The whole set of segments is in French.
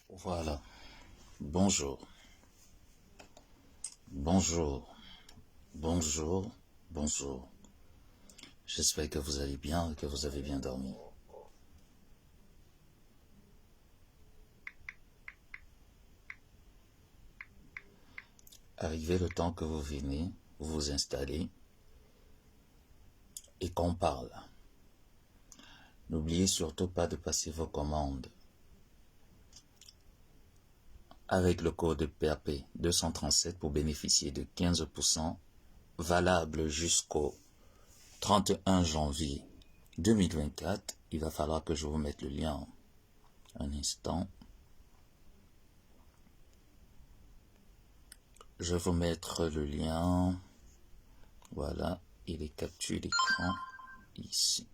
Voilà. Bonjour. Bonjour. Bonjour. Bonjour. J'espère que vous allez bien et que vous avez bien dormi. Arrivé le temps que vous venez, vous vous installez et qu'on parle. N'oubliez surtout pas de passer vos commandes avec le code PAP 237 pour bénéficier de 15% valable jusqu'au 31 janvier 2024. Il va falloir que je vous mette le lien un instant. Je vais vous mettre le lien. Voilà, et les captures d'écran ici.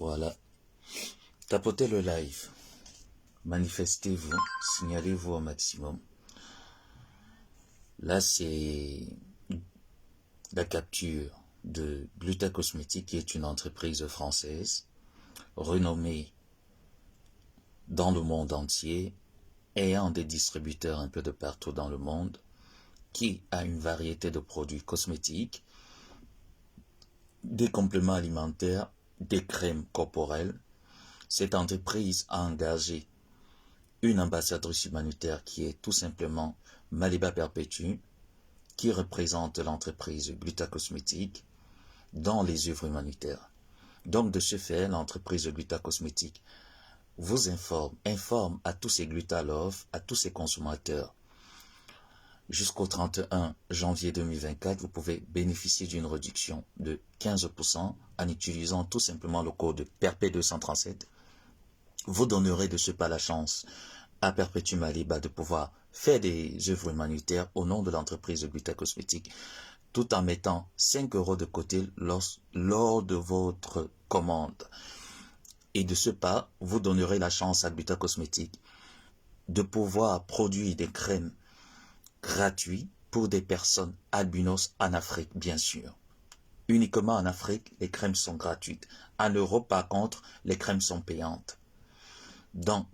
Voilà. Tapotez le live. Manifestez-vous, signalez-vous au maximum. Là, c'est la capture de Gluta Cosmétique, qui est une entreprise française renommée dans le monde entier, ayant des distributeurs un peu de partout dans le monde, qui a une variété de produits cosmétiques, des compléments alimentaires, des crèmes corporelles. Cette entreprise a engagé une ambassadrice humanitaire qui est tout simplement Maliba Perpétue, qui représente l'entreprise Gluta Cosmétique dans les œuvres humanitaires. Donc de ce fait, l'entreprise Gluta Cosmétique vous informe à tous ces Gluta Love, à tous ces consommateurs. Jusqu'au 31 janvier 2024, vous pouvez bénéficier d'une réduction de 15% en utilisant tout simplement le code PERP237. Vous donnerez de ce pas la chance à Perpétue Maliba de pouvoir faire des œuvres humanitaires au nom de l'entreprise Gluta Cosmétique, tout en mettant 5 € de côté lors de votre commande. Et de ce pas, vous donnerez la chance à Gluta Cosmétique de pouvoir produire des crèmes gratuites pour des personnes albinos en Afrique, bien sûr. Uniquement en Afrique, les crèmes sont gratuites. En Europe, par contre, les crèmes sont payantes. Donc,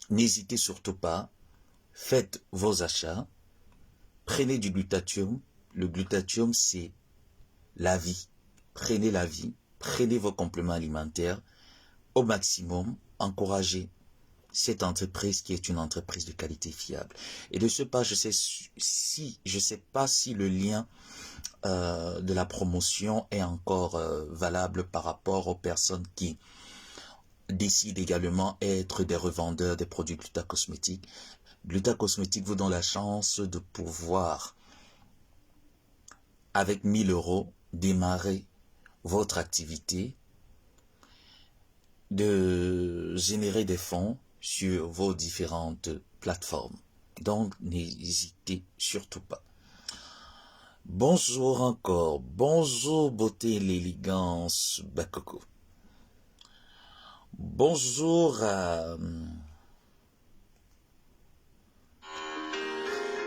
n'hésitez surtout pas, faites vos achats, prenez du glutathium. Le glutathium, c'est la vie. Prenez la vie, prenez vos compléments alimentaires au maximum, encouragez cette entreprise qui est une entreprise de qualité fiable. Et de ce pas, je sais pas si le lien de la promotion est encore valable par rapport aux personnes qui décident également être des revendeurs des produits Gluta Cosmétique. Gluta Cosmétique vous donne la chance de pouvoir, avec 1 000 €, démarrer votre activité, de générer des fonds sur vos différentes plateformes. Donc, n'hésitez surtout pas. Bonjour encore. Bonjour, beauté et l'élégance, Bakoko. Bonjour à...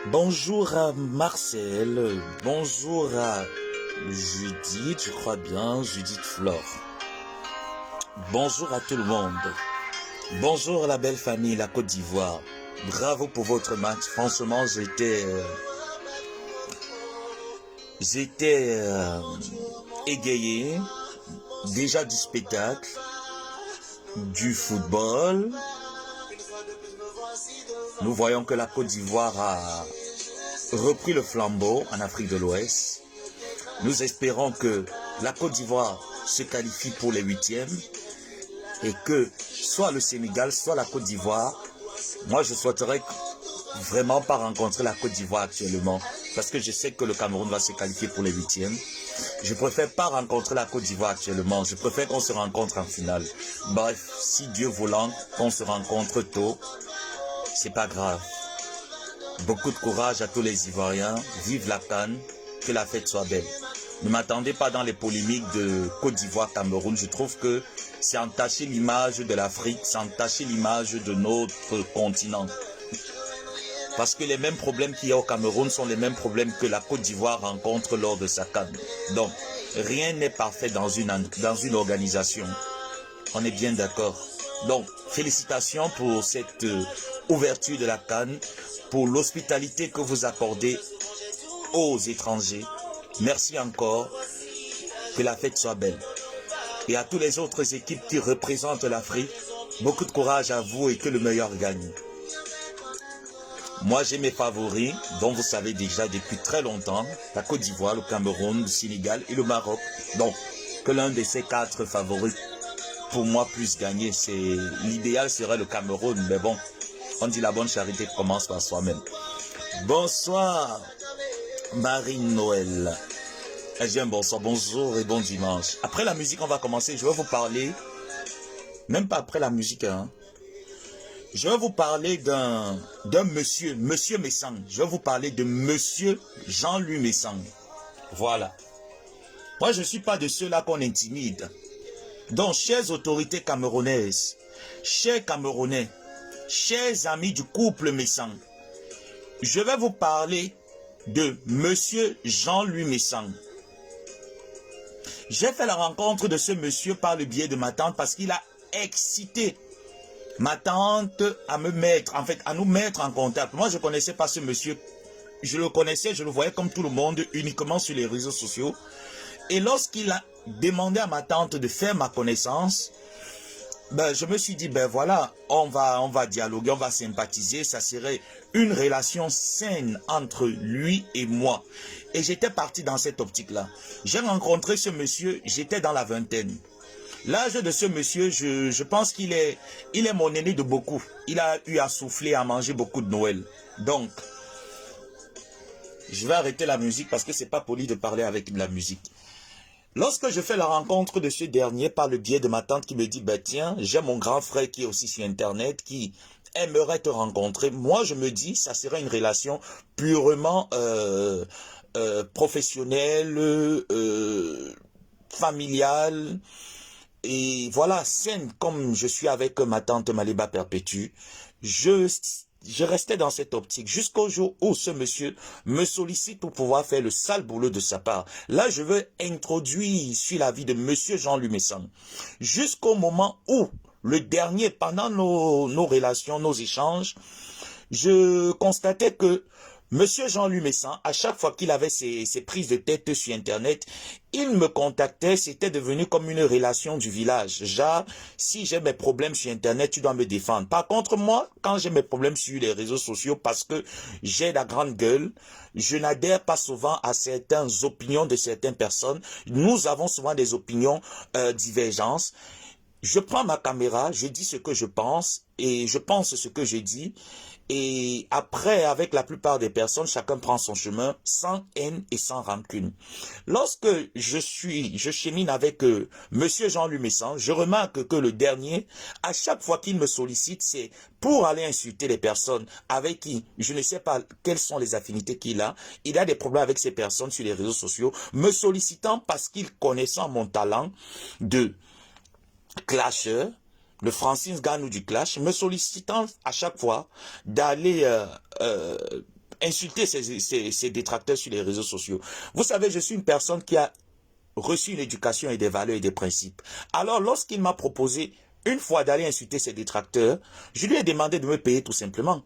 Bonjour à Marcel. Bonjour à Judith, je crois bien, Judith Flore. Bonjour à tout le monde. Bonjour à la belle famille, la Côte d'Ivoire. Bravo pour votre match. Franchement, j'étais égayé. Déjà du spectacle, du football. Nous voyons que la Côte d'Ivoire a repris le flambeau en Afrique de l'Ouest. Nous espérons que la Côte d'Ivoire se qualifie pour les 8e et que soit le Sénégal, soit la Côte d'Ivoire, moi je souhaiterais vraiment pas rencontrer la Côte d'Ivoire actuellement parce que je sais que le Cameroun va se qualifier pour les 8e. Je préfère pas rencontrer la Côte d'Ivoire actuellement, je préfère qu'on se rencontre en finale. Bref, si Dieu voulant qu'on se rencontre tôt, c'est pas grave. Beaucoup de courage à tous les Ivoiriens, vive la CAN, que la fête soit belle. Ne m'attendez pas dans les polémiques de Côte d'Ivoire-Cameroun, je trouve que c'est entacher l'image de l'Afrique, c'est entacher l'image de notre continent. Parce que les mêmes problèmes qu'il y a au Cameroun sont les mêmes problèmes que la Côte d'Ivoire rencontre lors de sa CAN. Donc, rien n'est parfait dans une organisation. On est bien d'accord. Donc, félicitations pour cette ouverture de la CAN, pour l'hospitalité que vous accordez aux étrangers. Merci encore. Que la fête soit belle. Et à toutes les autres équipes qui représentent l'Afrique, beaucoup de courage à vous et que le meilleur gagne. Moi, j'ai mes favoris, dont vous savez déjà depuis très longtemps, la Côte d'Ivoire, le Cameroun, le Sénégal et le Maroc. Donc, que l'un de ces 4 favoris, pour moi, puisse gagner. L'idéal serait le Cameroun, mais bon, on dit la bonne charité commence par soi-même. Bonsoir, Marie-Noël. J'ai un bonsoir, bonjour et bon dimanche. Après la musique, on va commencer. Je vais vous parler, même pas après la musique, hein. Je vais vous parler d'un monsieur Messang. Je vais vous parler de monsieur Jean-Louis Messang. Voilà. Moi, je ne suis pas de ceux-là qu'on intimide. Donc, chères autorités camerounaises, chers Camerounais, chers amis du couple Messang, je vais vous parler de monsieur Jean-Louis Messang. J'ai fait la rencontre de ce monsieur par le biais de ma tante parce qu'il a excité ma tante à nous mettre en contact. Moi, je ne connaissais pas ce monsieur. Je le connaissais, je le voyais comme tout le monde, uniquement sur les réseaux sociaux. Et lorsqu'il a demandé à ma tante de faire ma connaissance, je me suis dit, voilà, on va dialoguer, on va sympathiser. Ça serait une relation saine entre lui et moi. Et j'étais parti dans cette optique-là. J'ai rencontré ce monsieur, j'étais dans la vingtaine. L'âge de ce monsieur, je pense qu'il est mon aîné de beaucoup. Il a eu à souffler, à manger beaucoup de Noël. Donc, je vais arrêter la musique parce que c'est pas poli de parler avec de la musique. Lorsque je fais la rencontre de ce dernier par le biais de ma tante qui me dit, tiens, j'ai mon grand frère qui est aussi sur Internet, qui aimerait te rencontrer. Moi, je me dis, ça serait une relation purement professionnelle, familiale, et voilà, saine comme je suis avec ma tante Maliba Perpétue. Je restais dans cette optique jusqu'au jour où ce monsieur me sollicite pour pouvoir faire le sale boulot de sa part. Là, je veux introduire sur la vie de monsieur Jean-Louis Messang. Jusqu'au moment où, le dernier, pendant nos relations, nos échanges, je constatais que monsieur Jean-Louis Messang, à chaque fois qu'il avait ses prises de tête sur Internet, il me contactait, c'était devenu comme une relation du village. Genre, si j'ai mes problèmes sur Internet, tu dois me défendre. Par contre, moi, quand j'ai mes problèmes sur les réseaux sociaux, parce que j'ai la grande gueule, je n'adhère pas souvent à certaines opinions de certaines personnes. Nous avons souvent des opinions divergentes. Je prends ma caméra, je dis ce que je pense, et je pense ce que je dis. Et après, avec la plupart des personnes, chacun prend son chemin sans haine et sans rancune. Lorsque je chemine avec monsieur Jean-Louis Messang, je remarque que le dernier, à chaque fois qu'il me sollicite, c'est pour aller insulter les personnes avec qui je ne sais pas quelles sont les affinités qu'il a. Il a des problèmes avec ces personnes sur les réseaux sociaux, me sollicitant parce qu'il connaissant mon talent de clasheur, le Francis Ganou du Clash, me sollicitant à chaque fois d'aller insulter ses détracteurs sur les réseaux sociaux. Vous savez, je suis une personne qui a reçu une éducation et des valeurs et des principes. Alors, lorsqu'il m'a proposé une fois d'aller insulter ses détracteurs, je lui ai demandé de me payer tout simplement.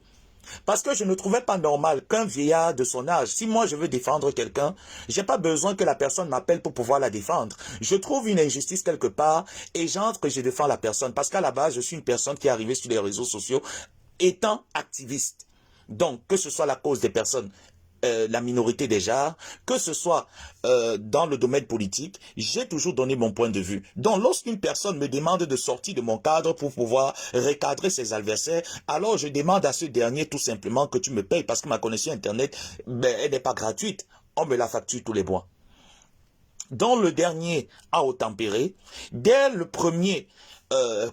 Parce que je ne trouvais pas normal qu'un vieillard de son âge, si moi je veux défendre quelqu'un, j'ai pas besoin que la personne m'appelle pour pouvoir la défendre. Je trouve une injustice quelque part et j'entre et je défends la personne. Parce qu'à la base, je suis une personne qui est arrivée sur les réseaux sociaux étant activiste. Donc, que ce soit la cause des personnes, la minorité des genres, que ce soit dans le domaine politique, j'ai toujours donné mon point de vue. Donc lorsqu'une personne me demande de sortir de mon cadre pour pouvoir recadrer ses adversaires, alors je demande à ce dernier tout simplement que tu me payes parce que ma connexion Internet, elle n'est pas gratuite. On me la facture tous les mois. Donc le dernier a tempéré. Dès le premier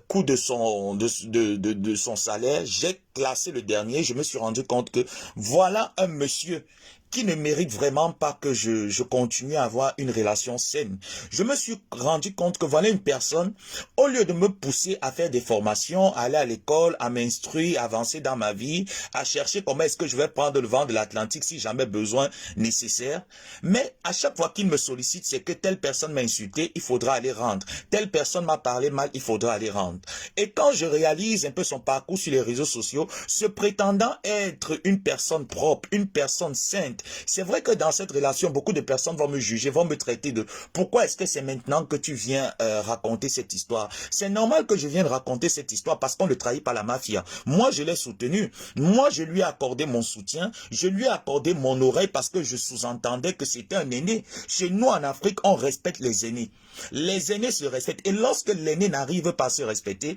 coup de son salaire, j'ai classé le dernier, je me suis rendu compte que voilà un monsieur qui ne mérite vraiment pas que je continue à avoir une relation saine. Je me suis rendu compte que voilà une personne, au lieu de me pousser à faire des formations, à aller à l'école, à m'instruire, à avancer dans ma vie, à chercher comment est-ce que je vais prendre le vent de l'Atlantique si jamais besoin nécessaire. Mais à chaque fois qu'il me sollicite, c'est que telle personne m'a insulté, il faudra aller rendre. Telle personne m'a parlé mal, il faudra aller rendre. Et quand je réalise un peu son parcours sur les réseaux sociaux, se prétendant être une personne propre, une personne sainte, c'est vrai que dans cette relation, beaucoup de personnes vont me juger, vont me traiter de pourquoi est-ce que c'est maintenant que tu viens raconter cette histoire. C'est normal que je vienne raconter cette histoire parce qu'on ne trahit pas la mafia. Moi, je l'ai soutenu. Moi, je lui ai accordé mon soutien. Je lui ai accordé mon oreille parce que je sous-entendais que c'était un aîné. Chez nous, en Afrique, on respecte les aînés. Les aînés se respectent. Et lorsque l'aîné n'arrive pas à se respecter,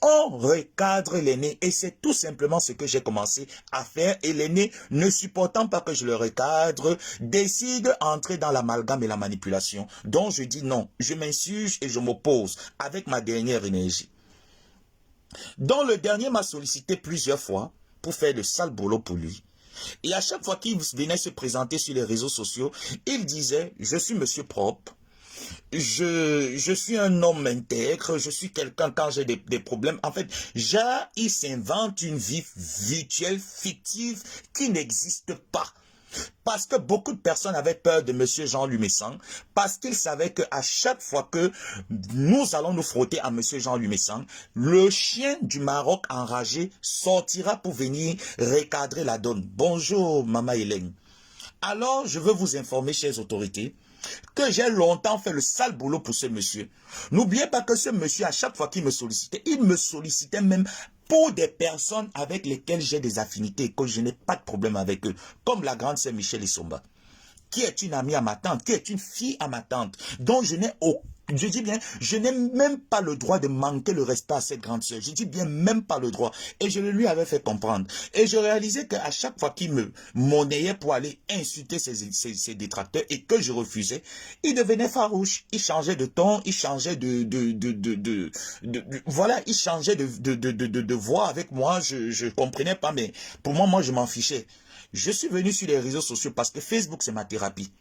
on recadre l'aîné et c'est tout simplement ce que j'ai commencé à faire et l'aîné, ne supportant pas que je le recadre, décide d'entrer dans l'amalgame et la manipulation. Donc je dis non, je m'insurge et je m'oppose avec ma dernière énergie. Donc le dernier m'a sollicité plusieurs fois pour faire de sales boulot pour lui. Et à chaque fois qu'il venait se présenter sur les réseaux sociaux, il disait « Je suis monsieur propre ». Je suis un homme intègre, je suis quelqu'un quand j'ai des problèmes. En fait, il s'invente une vie virtuelle, fictive, qui n'existe pas. Parce que beaucoup de personnes avaient peur de monsieur Jean-Louis Messan, parce qu'ils savaient qu'à chaque fois que nous allons nous frotter à monsieur Jean-Louis Messan, le chien du Maroc enragé sortira pour venir recadrer la donne. Bonjour, Maman Hélène. Alors, je veux vous informer, chères autorités, que j'ai longtemps fait le sale boulot pour ce monsieur. N'oubliez pas que ce monsieur, à chaque fois qu'il me sollicitait, il me sollicitait même pour des personnes avec lesquelles j'ai des affinités et que je n'ai pas de problème avec eux, comme la grande sœur Michel Isomba, qui est une amie à ma tante, qui est une fille à ma tante, dont je n'ai aucun... Je dis bien, je n'ai même pas le droit de manquer le respect à cette grande sœur. Je dis bien, même pas le droit. Et je le lui avais fait comprendre. Et je réalisais qu'à chaque fois qu'il me monnayait pour aller insulter ses détracteurs et que je refusais, il devenait farouche. Il changeait de ton, il changeait voilà, il changeait de voix avec moi. Je comprenais pas, mais pour moi, je m'en fichais. Je suis venu sur les réseaux sociaux parce que Facebook, c'est ma thérapie.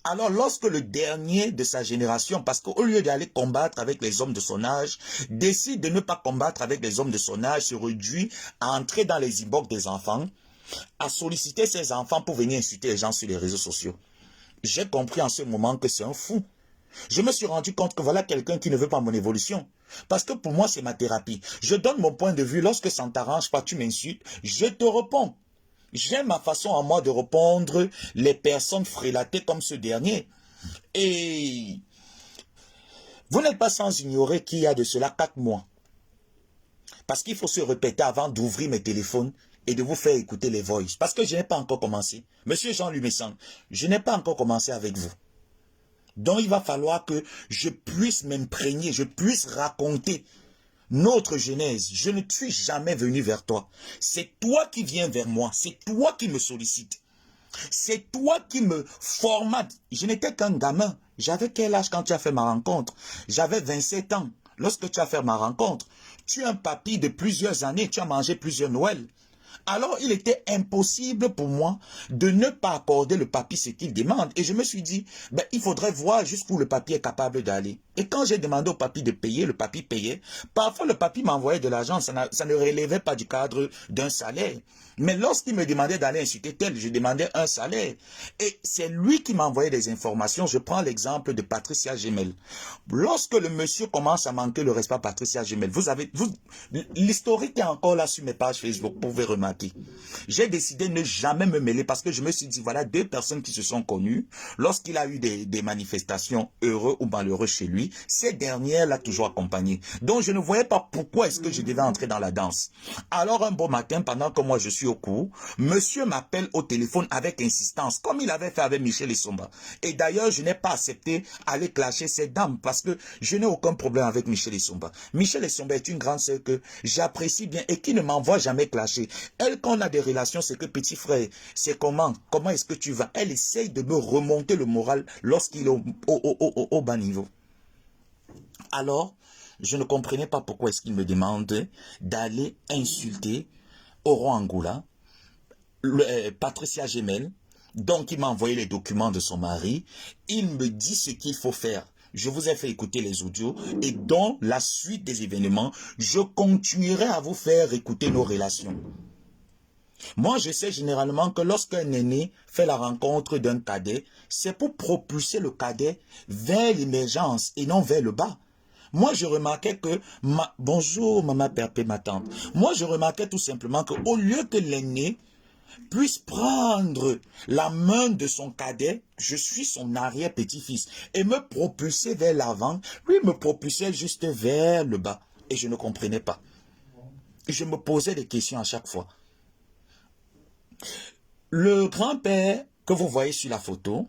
Alors, lorsque le dernier de sa génération, parce qu'au lieu d'aller combattre avec les hommes de son âge, décide de ne pas combattre avec les hommes de son âge, se réduit à entrer dans les inbox des enfants, à solliciter ses enfants pour venir insulter les gens sur les réseaux sociaux. J'ai compris en ce moment que c'est un fou. Je me suis rendu compte que voilà quelqu'un qui ne veut pas mon évolution. Parce que pour moi, c'est ma thérapie. Je donne mon point de vue. Lorsque ça ne t'arrange pas, tu m'insultes, je te réponds. J'ai ma façon à moi de répondre les personnes frélatées comme ce dernier. Et vous n'êtes pas sans ignorer qu'il y a de cela 4 mois. Parce qu'il faut se répéter avant d'ouvrir mes téléphones et de vous faire écouter les voices. Parce que je n'ai pas encore commencé. Monsieur Jean-Louis Messan, je n'ai pas encore commencé avec vous. Donc il va falloir que je puisse m'imprégner, je puisse raconter notre genèse. Je ne suis jamais venu vers toi. C'est toi qui viens vers moi. C'est toi qui me sollicites. C'est toi qui me formates. Je n'étais qu'un gamin. J'avais quel âge quand tu as fait ma rencontre? J'avais 27 ans. Lorsque tu as fait ma rencontre, tu es un papy de plusieurs années. Tu as mangé plusieurs Noëls. Alors, il était impossible pour moi de ne pas accorder le papy ce qu'il demande. Et je me suis dit, ben, il faudrait voir jusqu'où le papy est capable d'aller. Et quand j'ai demandé au papy de payer, le papy payait. Parfois, le papy m'envoyait de l'argent, ça ne relevait pas du cadre d'un salaire. Mais lorsqu'il me demandait d'aller insulter tel, je demandais un salaire. Et c'est lui qui m'envoyait des informations. Je prends l'exemple de Patricia Gemel. Lorsque le monsieur commence à manquer le respect à Patricia Gemel, l'historique est encore là sur mes pages Facebook, vous pouvez remarquer. J'ai décidé de ne jamais me mêler parce que je me suis dit, voilà 2 personnes qui se sont connues. Lorsqu'il a eu des manifestations heureux ou malheureux chez lui, ces dernières l'ont toujours accompagné. Donc je ne voyais pas pourquoi est-ce que je devais entrer dans la danse. Alors un beau matin, pendant que moi je suis au cours, monsieur m'appelle au téléphone avec insistance, comme il avait fait avec Michel Isomba. Et d'ailleurs, je n'ai pas accepté aller clasher cette dame parce que je n'ai aucun problème avec Michel Isomba. Michel Isomba est une grande sœur que j'apprécie bien et qui ne m'envoie jamais clasher. Elle, quand on a des relations, c'est que petit frère, c'est comment est-ce que tu vas? Elle essaye de me remonter le moral lorsqu'il est au bas niveau. Alors, Je ne comprenais pas pourquoi est-ce qu'il me demandait d'aller insulter Oro Angoula, Patricia Gemel. Donc, il m'a envoyé les documents de son mari. Il me dit ce qu'il faut faire. Je vous ai fait écouter les audios et dans la suite des événements, je continuerai à vous faire écouter nos relations. Moi, je sais généralement que lorsqu'un aîné fait la rencontre d'un cadet, c'est pour propulser le cadet vers l'émergence et non vers le bas. Moi, je remarquais que... Bonjour, maman Perpé, ma tante. Moi, je remarquais tout simplement qu'au lieu que l'aîné puisse prendre la main de son cadet, je suis son arrière-petit-fils, et me propulser vers l'avant, lui me propulsait juste vers le bas. Et je ne comprenais pas. Je me posais des questions à chaque fois. Le grand-père que vous voyez sur la photo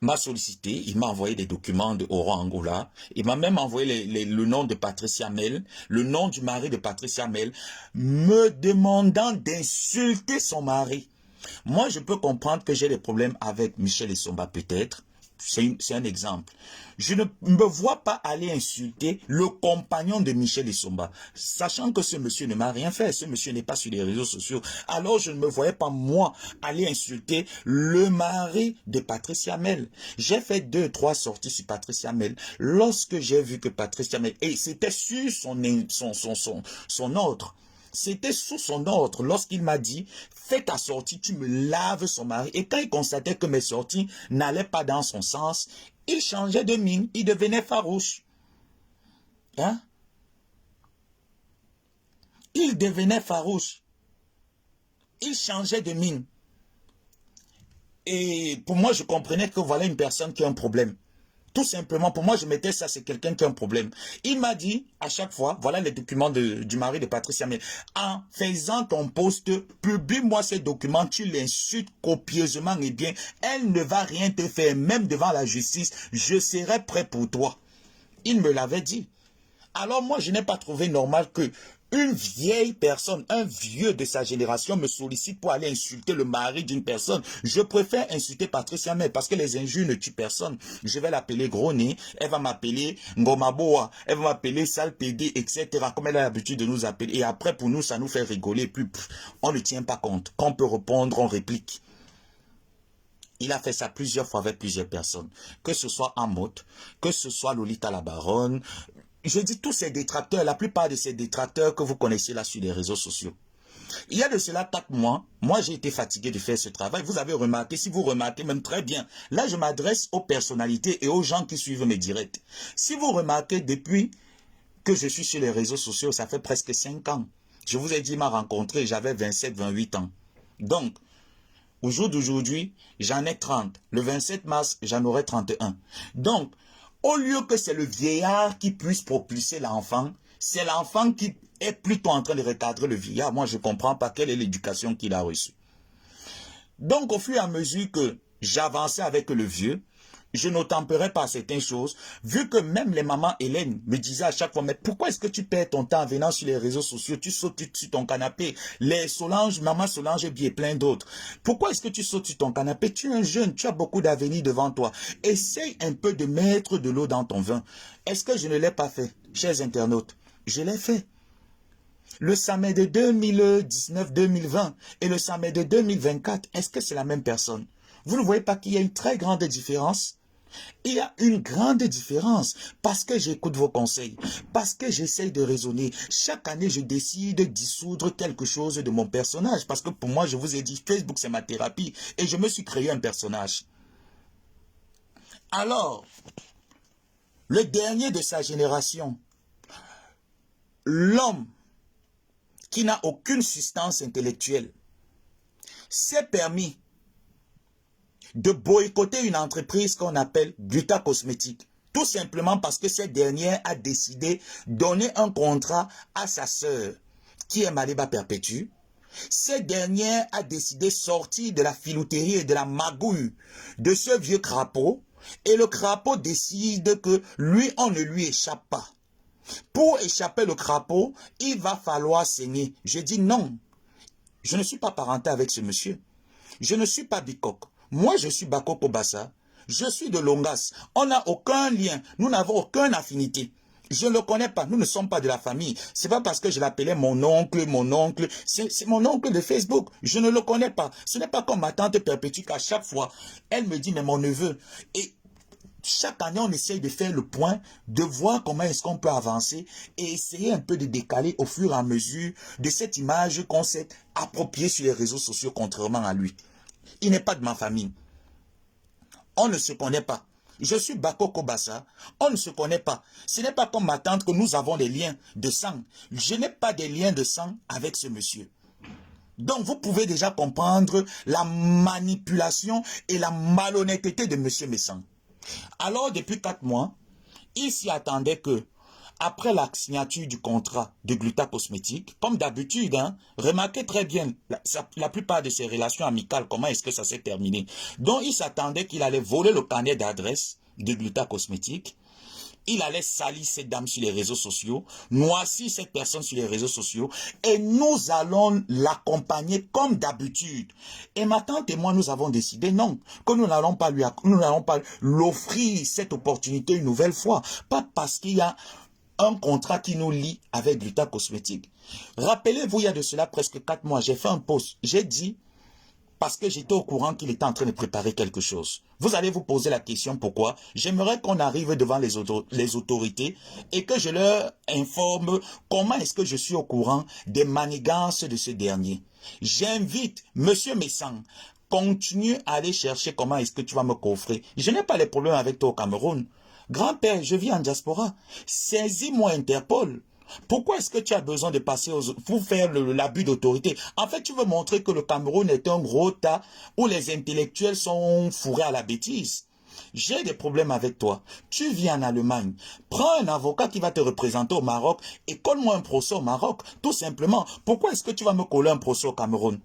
m'a sollicité, il m'a envoyé des documents de Oro Angoula, il m'a même envoyé le nom de Patricia Mel, le nom du mari de Patricia Mel, me demandant d'insulter son mari. Moi, je peux comprendre que j'ai des problèmes avec Michel Essomba peut-être, c'est un exemple. Je ne me vois pas aller insulter le compagnon de Michel Essomba, sachant que ce monsieur ne m'a rien fait, ce monsieur n'est pas sur les réseaux sociaux. Alors je ne me voyais pas, moi, aller insulter le mari de Patricia Mel. J'ai fait 2-3 sorties sur Patricia Mel. Lorsque j'ai vu que Patricia Mel, et c'était sur son ordre, c'était sous son ordre lorsqu'il m'a dit « Fais ta sortie, tu me laves son mari ». Et quand il constatait que mes sorties n'allaient pas dans son sens, il changeait de mine, il devenait farouche. Hein? Il devenait farouche. Il changeait de mine. Et pour moi, je comprenais que voilà une personne qui a un problème. Tout simplement, pour moi, je mettais ça, c'est quelqu'un qui a un problème. Il m'a dit, à chaque fois, voilà les documents du mari de Patricia Mel. En faisant ton post, publie-moi ces documents, tu l'insultes copieusement et bien. Elle ne va rien te faire, même devant la justice. Je serai prêt pour toi. Il me l'avait dit. Alors moi, je n'ai pas trouvé normal que une vieille personne, un vieux de sa génération me sollicite pour aller insulter le mari d'une personne. Je préfère insulter Patricia Mel parce que les injures ne tuent personne. Je vais l'appeler gros nez, elle va m'appeler Ngomaboa, elle va m'appeler sale pédé, etc. Comme elle a l'habitude de nous appeler. Et après, pour nous, ça nous fait rigoler. Puis, on ne tient pas compte. Quand on peut répondre, on réplique. Il a fait ça plusieurs fois avec plusieurs personnes. Que ce soit Amot, que ce soit Lolita la Baronne. Je dis tous ces détracteurs, la plupart de ces détracteurs que vous connaissez là sur les réseaux sociaux. Il y a de cela 4 mois, moi j'ai été fatigué de faire ce travail. Vous avez remarqué, si vous remarquez même très bien, là je m'adresse aux personnalités et aux gens qui suivent mes directs. Si vous remarquez, depuis que je suis sur les réseaux sociaux, ça fait presque 5 ans. Je vous ai dit, m'a rencontré, j'avais 27-28 ans. Donc, au jour d'aujourd'hui, j'en ai 30. Le 27 mars, j'en aurai 31. Donc, au lieu que c'est le vieillard qui puisse propulser l'enfant, c'est l'enfant qui est plutôt en train de recadrer le vieillard. Moi, je ne comprends pas quelle est l'éducation qu'il a reçue. Donc, au fur et à mesure que j'avançais avec le vieux, je n'otempérais pas certaines choses, vu que même les mamans Hélène me disaient à chaque fois, mais pourquoi est-ce que tu perds ton temps en venant sur les réseaux sociaux, tu sautes sur ton canapé, les Solange, maman Solange et bien plein d'autres. Pourquoi est-ce que tu sautes sur ton canapé? Tu es un jeune, tu as beaucoup d'avenir devant toi. Essaye un peu de mettre de l'eau dans ton vin. Est-ce que je ne l'ai pas fait, chers internautes? Je l'ai fait. Le samedi de 2019-2020 et le samedi de 2024, est-ce que c'est la même personne? Vous ne voyez pas qu'il y a une très grande différence? Il y a une grande différence parce que j'écoute vos conseils, parce que j'essaye de raisonner. Chaque année, je décide de dissoudre quelque chose de mon personnage parce que pour moi, je vous ai dit, Facebook, c'est ma thérapie et je me suis créé un personnage. Alors, le dernier de sa génération, l'homme qui n'a aucune substance intellectuelle, s'est permis de boycotter une entreprise qu'on appelle Gluta Cosmétique. Tout simplement parce que cette dernière a décidé de donner un contrat à sa sœur, qui est Maliba Perpétue. Cette dernière a décidé de sortir de la filouterie et de la magouille de ce vieux crapaud. Et le crapaud décide que lui, on ne lui échappe pas. Pour échapper le crapaud, il va falloir saigner. Je dis non. Je ne suis pas parenté avec ce monsieur. Je ne suis pas bicoque. Moi, je suis Bakoko Bassa. Je suis de Longas. On n'a aucun lien. Nous n'avons aucune affinité. Je ne le connais pas. Nous ne sommes pas de la famille. C'est pas parce que je l'appelais mon oncle. C'est mon oncle de Facebook. Je ne le connais pas. Ce n'est pas comme ma tante Perpétue qu'à chaque fois, elle me dit, mais mon neveu. Et chaque année, on essaye de faire le point, de voir comment est-ce qu'on peut avancer et essayer un peu de décaler au fur et à mesure de cette image qu'on s'est appropriée sur les réseaux sociaux, contrairement à lui. Il n'est pas de ma famille. On ne se connaît pas. Je suis Bako Kobasa. On ne se connaît pas. Ce n'est pas comme ma tante que nous avons des liens de sang. Je n'ai pas de liens de sang avec ce monsieur. Donc vous pouvez déjà comprendre la manipulation et la malhonnêteté de monsieur Messang. Alors depuis 4 mois, il s'y attendait que, après la signature du contrat de Gluta Cosmétique, comme d'habitude, remarquez très bien la plupart de ces relations amicales, comment est-ce que ça s'est terminé. Donc il s'attendait qu'il allait voler le carnet d'adresse de Gluta Cosmétique. Il allait salir cette dame sur les réseaux sociaux, noircir cette personne sur les réseaux sociaux, et nous allons l'accompagner comme d'habitude. Et ma tante et moi, nous avons décidé non, que nous n'allons pas l'offrir cette opportunité une nouvelle fois, pas parce qu'il y a un contrat qui nous lie avec Gluta Cosmétique. Rappelez-vous, il y a de cela presque 4 mois, j'ai fait un post, j'ai dit, parce que j'étais au courant qu'il était en train de préparer quelque chose. Vous allez vous poser la question pourquoi. J'aimerais qu'on arrive devant les autorités et que je leur informe comment est-ce que je suis au courant des manigances de ce dernier. J'invite monsieur Messang, continue à aller chercher comment est-ce que tu vas me coffrer. Je n'ai pas les problèmes avec toi au Cameroun. Grand-père, je vis en diaspora. Saisis-moi Interpol. Pourquoi est-ce que tu as besoin de passer pour faire l'abus d'autorité? En fait, tu veux montrer que le Cameroun est un gros tas où les intellectuels sont fourrés à la bêtise. J'ai des problèmes avec toi. Tu vis en Allemagne. Prends un avocat qui va te représenter au Maroc et colle-moi un procès au Maroc. Tout simplement. Pourquoi est-ce que tu vas me coller un procès au Cameroun?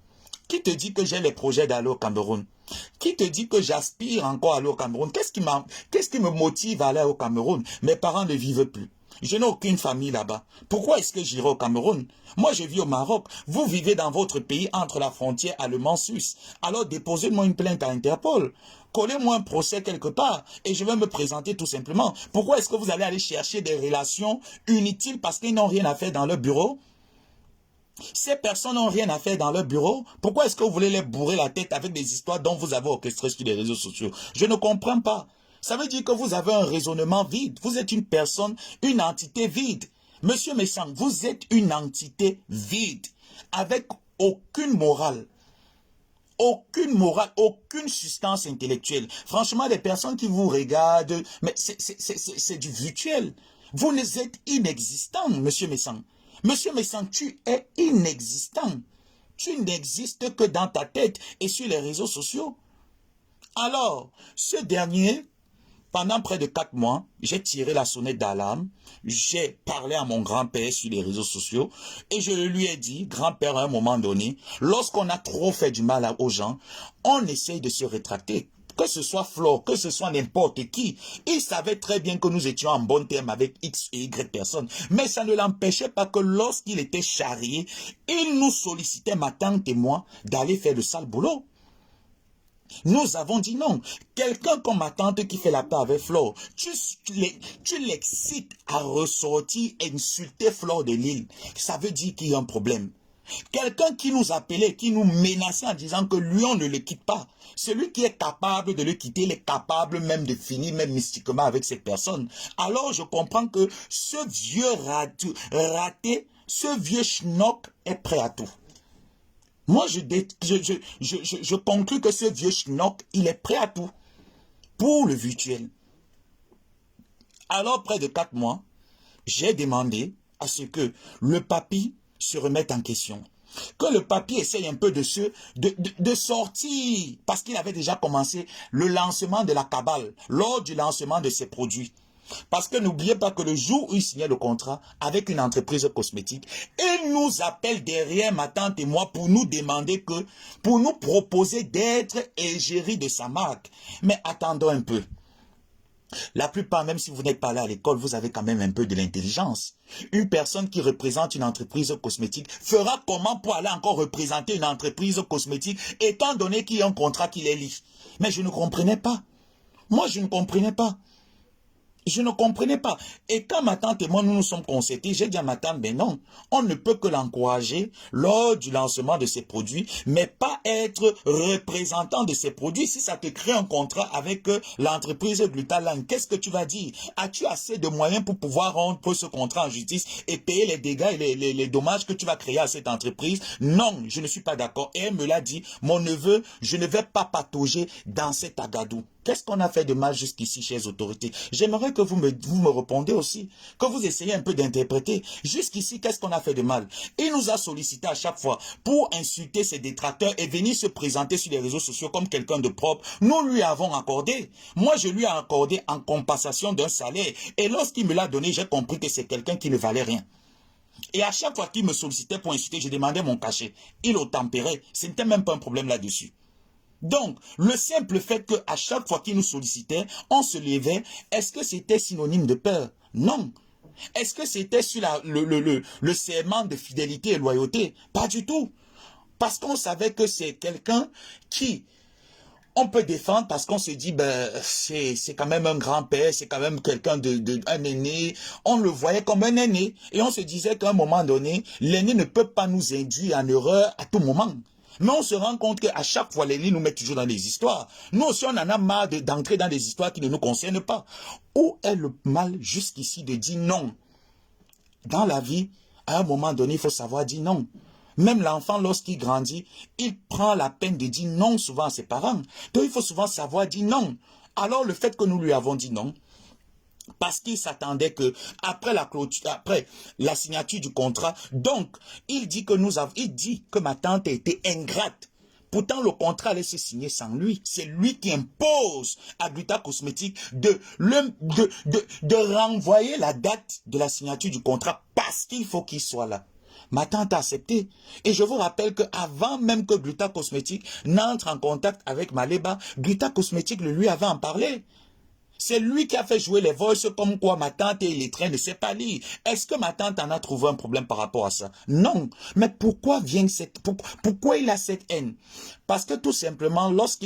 Qui te dit que j'ai les projets d'aller au Cameroun? Qui te dit que j'aspire encore à aller au Cameroun? Qu'est-ce qui me motive à aller au Cameroun? Mes parents ne vivent plus. Je n'ai aucune famille là-bas. Pourquoi est-ce que j'irai au Cameroun? Moi, je vis au Maroc. Vous vivez dans votre pays entre la frontière allemand-suisse. Alors déposez-moi une plainte à Interpol. Collez-moi un procès quelque part et je vais me présenter tout simplement. Pourquoi est-ce que vous allez aller chercher des relations inutiles parce qu'ils n'ont rien à faire dans leur bureau? Ces personnes n'ont rien à faire dans leur bureau. Pourquoi est-ce que vous voulez les bourrer la tête avec des histoires dont vous avez orchestré sur les réseaux sociaux? Je ne comprends pas. Ça veut dire que vous avez un raisonnement vide. Vous êtes une personne, une entité vide. Monsieur Messang, vous êtes une entité vide, avec aucune morale, aucune substance intellectuelle. Franchement, les personnes qui vous regardent, mais c'est du virtuel. Vous êtes inexistant, monsieur Messang. Monsieur Messang, tu es inexistant. Tu n'existes que dans ta tête et sur les réseaux sociaux. Alors, ce dernier, pendant près de 4 mois, j'ai tiré la sonnette d'alarme, j'ai parlé à mon grand-père sur les réseaux sociaux et je lui ai dit, grand-père, à un moment donné, lorsqu'on a trop fait du mal aux gens, on essaye de se rétracter. Que ce soit Flore, que ce soit n'importe qui, il savait très bien que nous étions en bon terme avec X et Y personnes. Mais ça ne l'empêchait pas que lorsqu'il était charrié, il nous sollicitait, ma tante et moi, d'aller faire le sale boulot. Nous avons dit non. Quelqu'un comme ma tante qui fait la paix avec Flore, tu l'excites à ressortir et insulter Flore de Lille. Ça veut dire qu'il y a un problème. Quelqu'un qui nous appelait, qui nous menaçait en disant que lui, on ne le quitte pas. Celui qui est capable de le quitter, il est capable même de finir, même mystiquement, avec cette personne. Alors, je comprends que ce vieux raté, ce vieux schnock est prêt à tout. Moi, je conclus que ce vieux schnock, il est prêt à tout. Pour le virtuel. Alors, près de 4 mois, j'ai demandé à ce que le papy se remette en question. Que le papy essaye un peu de sortir, parce qu'il avait déjà commencé le lancement de la cabale, lors du lancement de ses produits. Parce que n'oubliez pas que le jour où il signait le contrat avec une entreprise cosmétique, il nous appelle derrière ma tante et moi pour nous demander pour nous proposer d'être égérie de sa marque. Mais attendons un peu. La plupart, même si vous n'êtes pas là à l'école, vous avez quand même un peu de l'intelligence. Une personne qui représente une entreprise cosmétique fera comment pour aller encore représenter une entreprise cosmétique étant donné qu'il y a un contrat qui les lie? Mais je ne comprenais pas. Moi, je ne comprenais pas. Je ne comprenais pas. Et quand ma tante et moi, nous nous sommes concertés, j'ai dit à ma tante, ben non, on ne peut que l'encourager lors du lancement de ses produits, mais pas être représentant de ses produits. Si ça te crée un contrat avec l'entreprise Glutaland, qu'est-ce que tu vas dire? As-tu assez de moyens pour pouvoir rendre ce contrat en justice et payer les dégâts et les dommages que tu vas créer à cette entreprise? Non, je ne suis pas d'accord. Et elle me l'a dit, mon neveu, je ne vais pas patauger dans cet agadou. Qu'est-ce qu'on a fait de mal jusqu'ici chez les autorités? J'aimerais que vous me répondez aussi, que vous essayez un peu d'interpréter. Jusqu'ici, qu'est-ce qu'on a fait de mal? Il nous a sollicité à chaque fois pour insulter ses détracteurs et venir se présenter sur les réseaux sociaux comme quelqu'un de propre. Nous lui avons accordé. Moi, je lui ai accordé en compensation d'un salaire. Et lorsqu'il me l'a donné, j'ai compris que c'est quelqu'un qui ne valait rien. Et à chaque fois qu'il me sollicitait pour insulter, je demandais mon cachet. Il obtempérait. Ce n'était même pas un problème là-dessus. Donc, le simple fait qu'à chaque fois qu'il nous sollicitait, on se levait, est-ce que c'était synonyme de peur? Non. Est-ce que c'était sur le serment de fidélité et loyauté? Pas du tout. Parce qu'on savait que c'est quelqu'un qui on peut défendre parce qu'on se dit, ben, c'est quand même un grand-père, c'est quand même quelqu'un un aîné. On le voyait comme un aîné. Et on se disait qu'à un moment donné, l'aîné ne peut pas nous induire en erreur à tout moment. Mais on se rend compte qu'à chaque fois, les lignes nous mettent toujours dans des histoires. Nous aussi, on en a marre d'entrer dans des histoires qui ne nous concernent pas. Où est le mal jusqu'ici de dire non? Dans la vie, à un moment donné, il faut savoir dire non. Même l'enfant, lorsqu'il grandit, il prend la peine de dire non souvent à ses parents. Donc, il faut souvent savoir dire non. Alors, le fait que nous lui avons dit non, parce qu'il s'attendait que après la clôture, après la signature du contrat, donc il dit que ma tante a été ingrate. Pourtant, le contrat allait se signer sans lui. C'est lui qui impose à Gluta Cosmétique de renvoyer la date de la signature du contrat parce qu'il faut qu'il soit là. Ma tante a accepté. Et je vous rappelle qu'avant même que Gluta Cosmétique n'entre en contact avec Maleba, Gluta Cosmétique lui avait en parlé. C'est lui qui a fait jouer les voices comme quoi ma tante et les trains ne sait pas lire. Est-ce que ma tante en a trouvé un problème par rapport à ça? Non. Mais pourquoi pourquoi il a cette haine? Parce que tout simplement, lorsque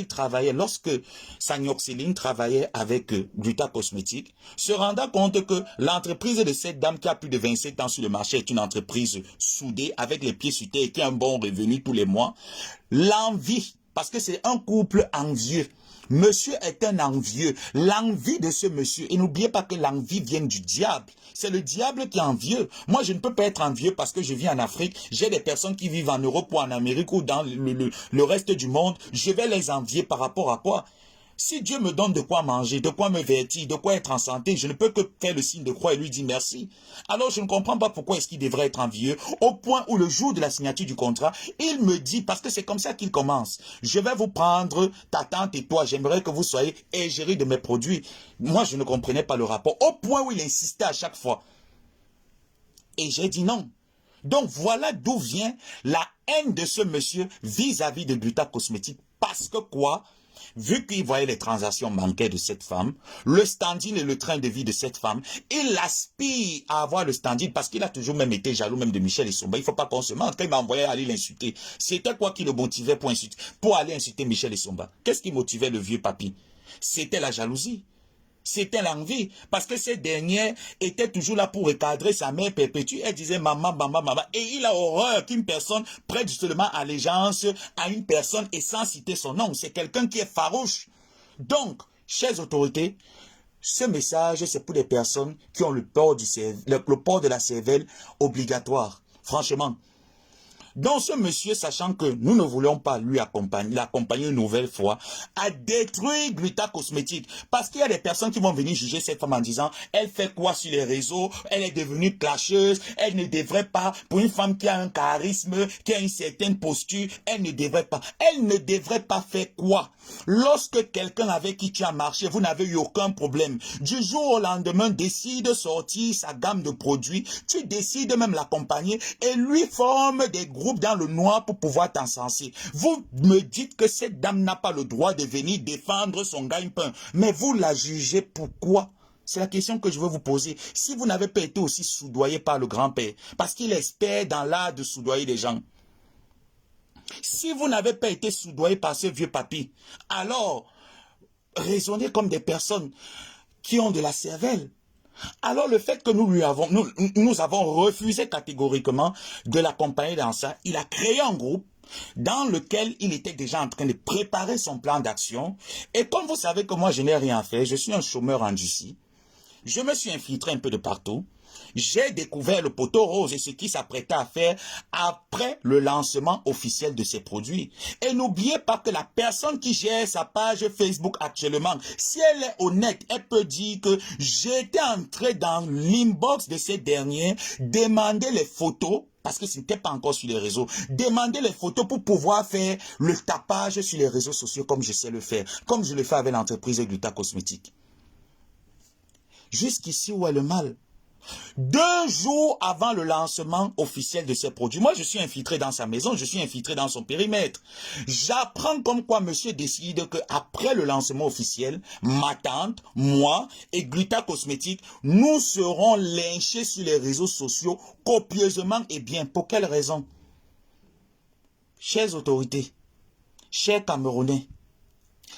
Sagnoxéline travaillait avec Gluta Cosmétique, se rendant compte que l'entreprise de cette dame qui a plus de 27 ans sur le marché est une entreprise soudée avec les pieds sur terre et qui a un bon revenu tous les mois, l'envie, parce que c'est un couple envieux. Monsieur est un envieux. L'envie de ce monsieur, et n'oubliez pas que l'envie vient du diable. C'est le diable qui est envieux. Moi, je ne peux pas être envieux parce que je vis en Afrique. J'ai des personnes qui vivent en Europe ou en Amérique ou dans le reste du monde. Je vais les envier par rapport à quoi? Si Dieu me donne de quoi manger, de quoi me vêtir, de quoi être en santé, je ne peux que faire le signe de croix et lui dire merci. Alors je ne comprends pas pourquoi est-ce qu'il devrait être envieux, au point où le jour de la signature du contrat, il me dit, parce que c'est comme ça qu'il commence, je vais vous prendre, ta tante et toi, j'aimerais que vous soyez égérie de mes produits. Moi, je ne comprenais pas le rapport, au point où il insistait à chaque fois. Et j'ai dit non. Donc voilà d'où vient la haine de ce monsieur vis-à-vis de Gluta Cosmétique. Parce que quoi? Vu qu'il voyait les transactions bancaires de cette femme, le standing et le train de vie de cette femme, il aspire à avoir le standing parce qu'il a toujours même été jaloux même de Michel Essomba. Il ne faut pas qu'on se mente. Quand il m'a envoyé aller l'insulter, c'était quoi qui le motivait pour aller insulter Michel Essomba? Qu'est-ce qui motivait le vieux papy? C'était la jalousie. C'était l'envie, parce que cette dernière était toujours là pour recadrer sa mère perpétue. Elle disait maman, maman, maman. Et il a horreur qu'une personne prête seulement allégeance à une personne et sans citer son nom. C'est quelqu'un qui est farouche. Donc, chères autorités, ce message, c'est pour les personnes qui ont le port de la cervelle obligatoire. Franchement. Donc ce monsieur, sachant que nous ne voulons pas l'accompagner une nouvelle fois, a détruit Gluta Cosmétique. Parce qu'il y a des personnes qui vont venir juger cette femme en disant, elle fait quoi sur les réseaux, elle est devenue clasheuse, elle ne devrait pas, pour une femme qui a un charisme, qui a une certaine posture, elle ne devrait pas. Elle ne devrait pas faire quoi? Lorsque quelqu'un avec qui tu as marché, vous n'avez eu aucun problème, du jour au lendemain, décide de sortir sa gamme de produits, tu décides même l'accompagner et lui forme des groupes dans le noir pour pouvoir t'encenser. Vous me dites que cette dame n'a pas le droit de venir défendre son gagne-pain. Mais vous la jugez pourquoi? C'est la question que je veux vous poser. Si vous n'avez pas été aussi soudoyé par le grand-père, parce qu'il espère dans l'art de soudoyer les gens. Si vous n'avez pas été soudoyé par ce vieux papy, alors raisonnez comme des personnes. qui ont de la cervelle. Alors le fait que nous avons refusé catégoriquement de l'accompagner dans ça, il a créé un groupe dans lequel il était déjà en train de préparer son plan d'action. Et comme vous savez que moi je n'ai rien fait, je suis un chômeur endurci, je me suis infiltré un peu de partout. J'ai découvert le poteau rose et ce qu'il s'apprêtait à faire après le lancement officiel de ses produits. Et n'oubliez pas que la personne qui gère sa page Facebook actuellement, si elle est honnête, elle peut dire que j'étais entré dans l'inbox de ces derniers, demander les photos, parce que ce n'était pas encore sur les réseaux, demander les photos pour pouvoir faire le tapage sur les réseaux sociaux comme je sais le faire, comme je le fais avec l'entreprise Gluta Cosmétique. Jusqu'ici, où est le mal? 2 jours avant le lancement officiel de ces produits, moi je suis infiltré dans sa maison, je suis infiltré dans son périmètre. J'apprends comme quoi monsieur décide qu'après le lancement officiel, ma tante, moi et Gluta Cosmétique, nous serons lynchés sur les réseaux sociaux copieusement. Et bien, pour quelle raison? Chères autorités, chers Camerounais,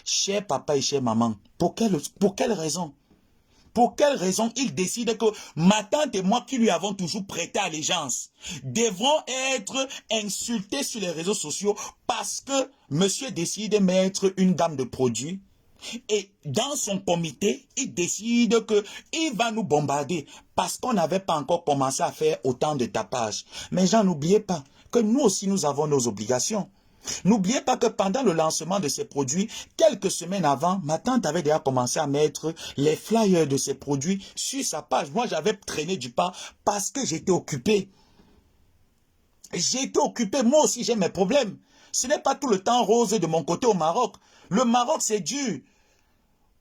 chers papa et chers maman, pour quelle raison? Pour quelle raison il décide que ma tante et moi qui lui avons toujours prêté allégeance devront être insultés sur les réseaux sociaux parce que monsieur décide de mettre une gamme de produits et dans son comité, il décide qu'il va nous bombarder parce qu'on n'avait pas encore commencé à faire autant de tapage. Mais j'en n'oubliez pas que nous aussi nous avons nos obligations. N'oubliez pas que pendant le lancement de ces produits, quelques semaines avant, ma tante avait déjà commencé à mettre les flyers de ces produits sur sa page. Moi, j'avais traîné du pas parce que j'étais occupé. J'étais occupé, moi aussi j'ai mes problèmes. Ce n'est pas tout le temps rose de mon côté au Maroc. Le Maroc, c'est dur.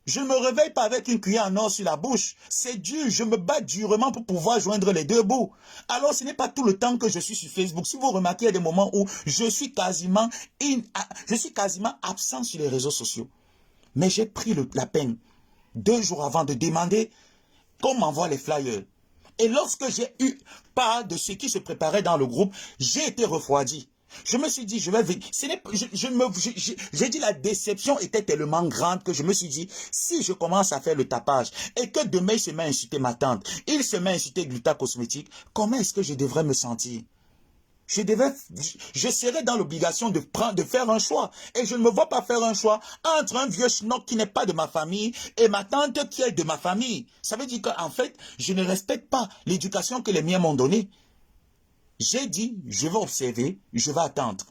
Je ne me réveille pas avec une cuillère en or sur la bouche. C'est dur, je me bats durement pour pouvoir joindre les deux bouts. Alors ce n'est pas tout le temps que je suis sur Facebook. Si vous remarquez, il y a des moments où je suis quasiment absent sur les réseaux sociaux. Mais j'ai pris la peine, 2 jours avant, de demander qu'on m'envoie les flyers. Et lorsque j'ai eu part de ce qui se préparait dans le groupe, j'ai été refroidi. Je me suis dit, je vais venir. J'ai dit la déception était tellement grande que je me suis dit, si je commence à faire le tapage et que demain il se met à insulter ma tante, il se met à insulter Gluta Cosmétique, comment est-ce que je devrais me sentir? Je serais dans l'obligation de faire un choix. Et je ne me vois pas faire un choix entre un vieux schnock qui n'est pas de ma famille et ma tante qui est de ma famille. Ça veut dire qu'en fait, je ne respecte pas l'éducation que les miens m'ont donnée. J'ai dit, je vais observer, je vais attendre.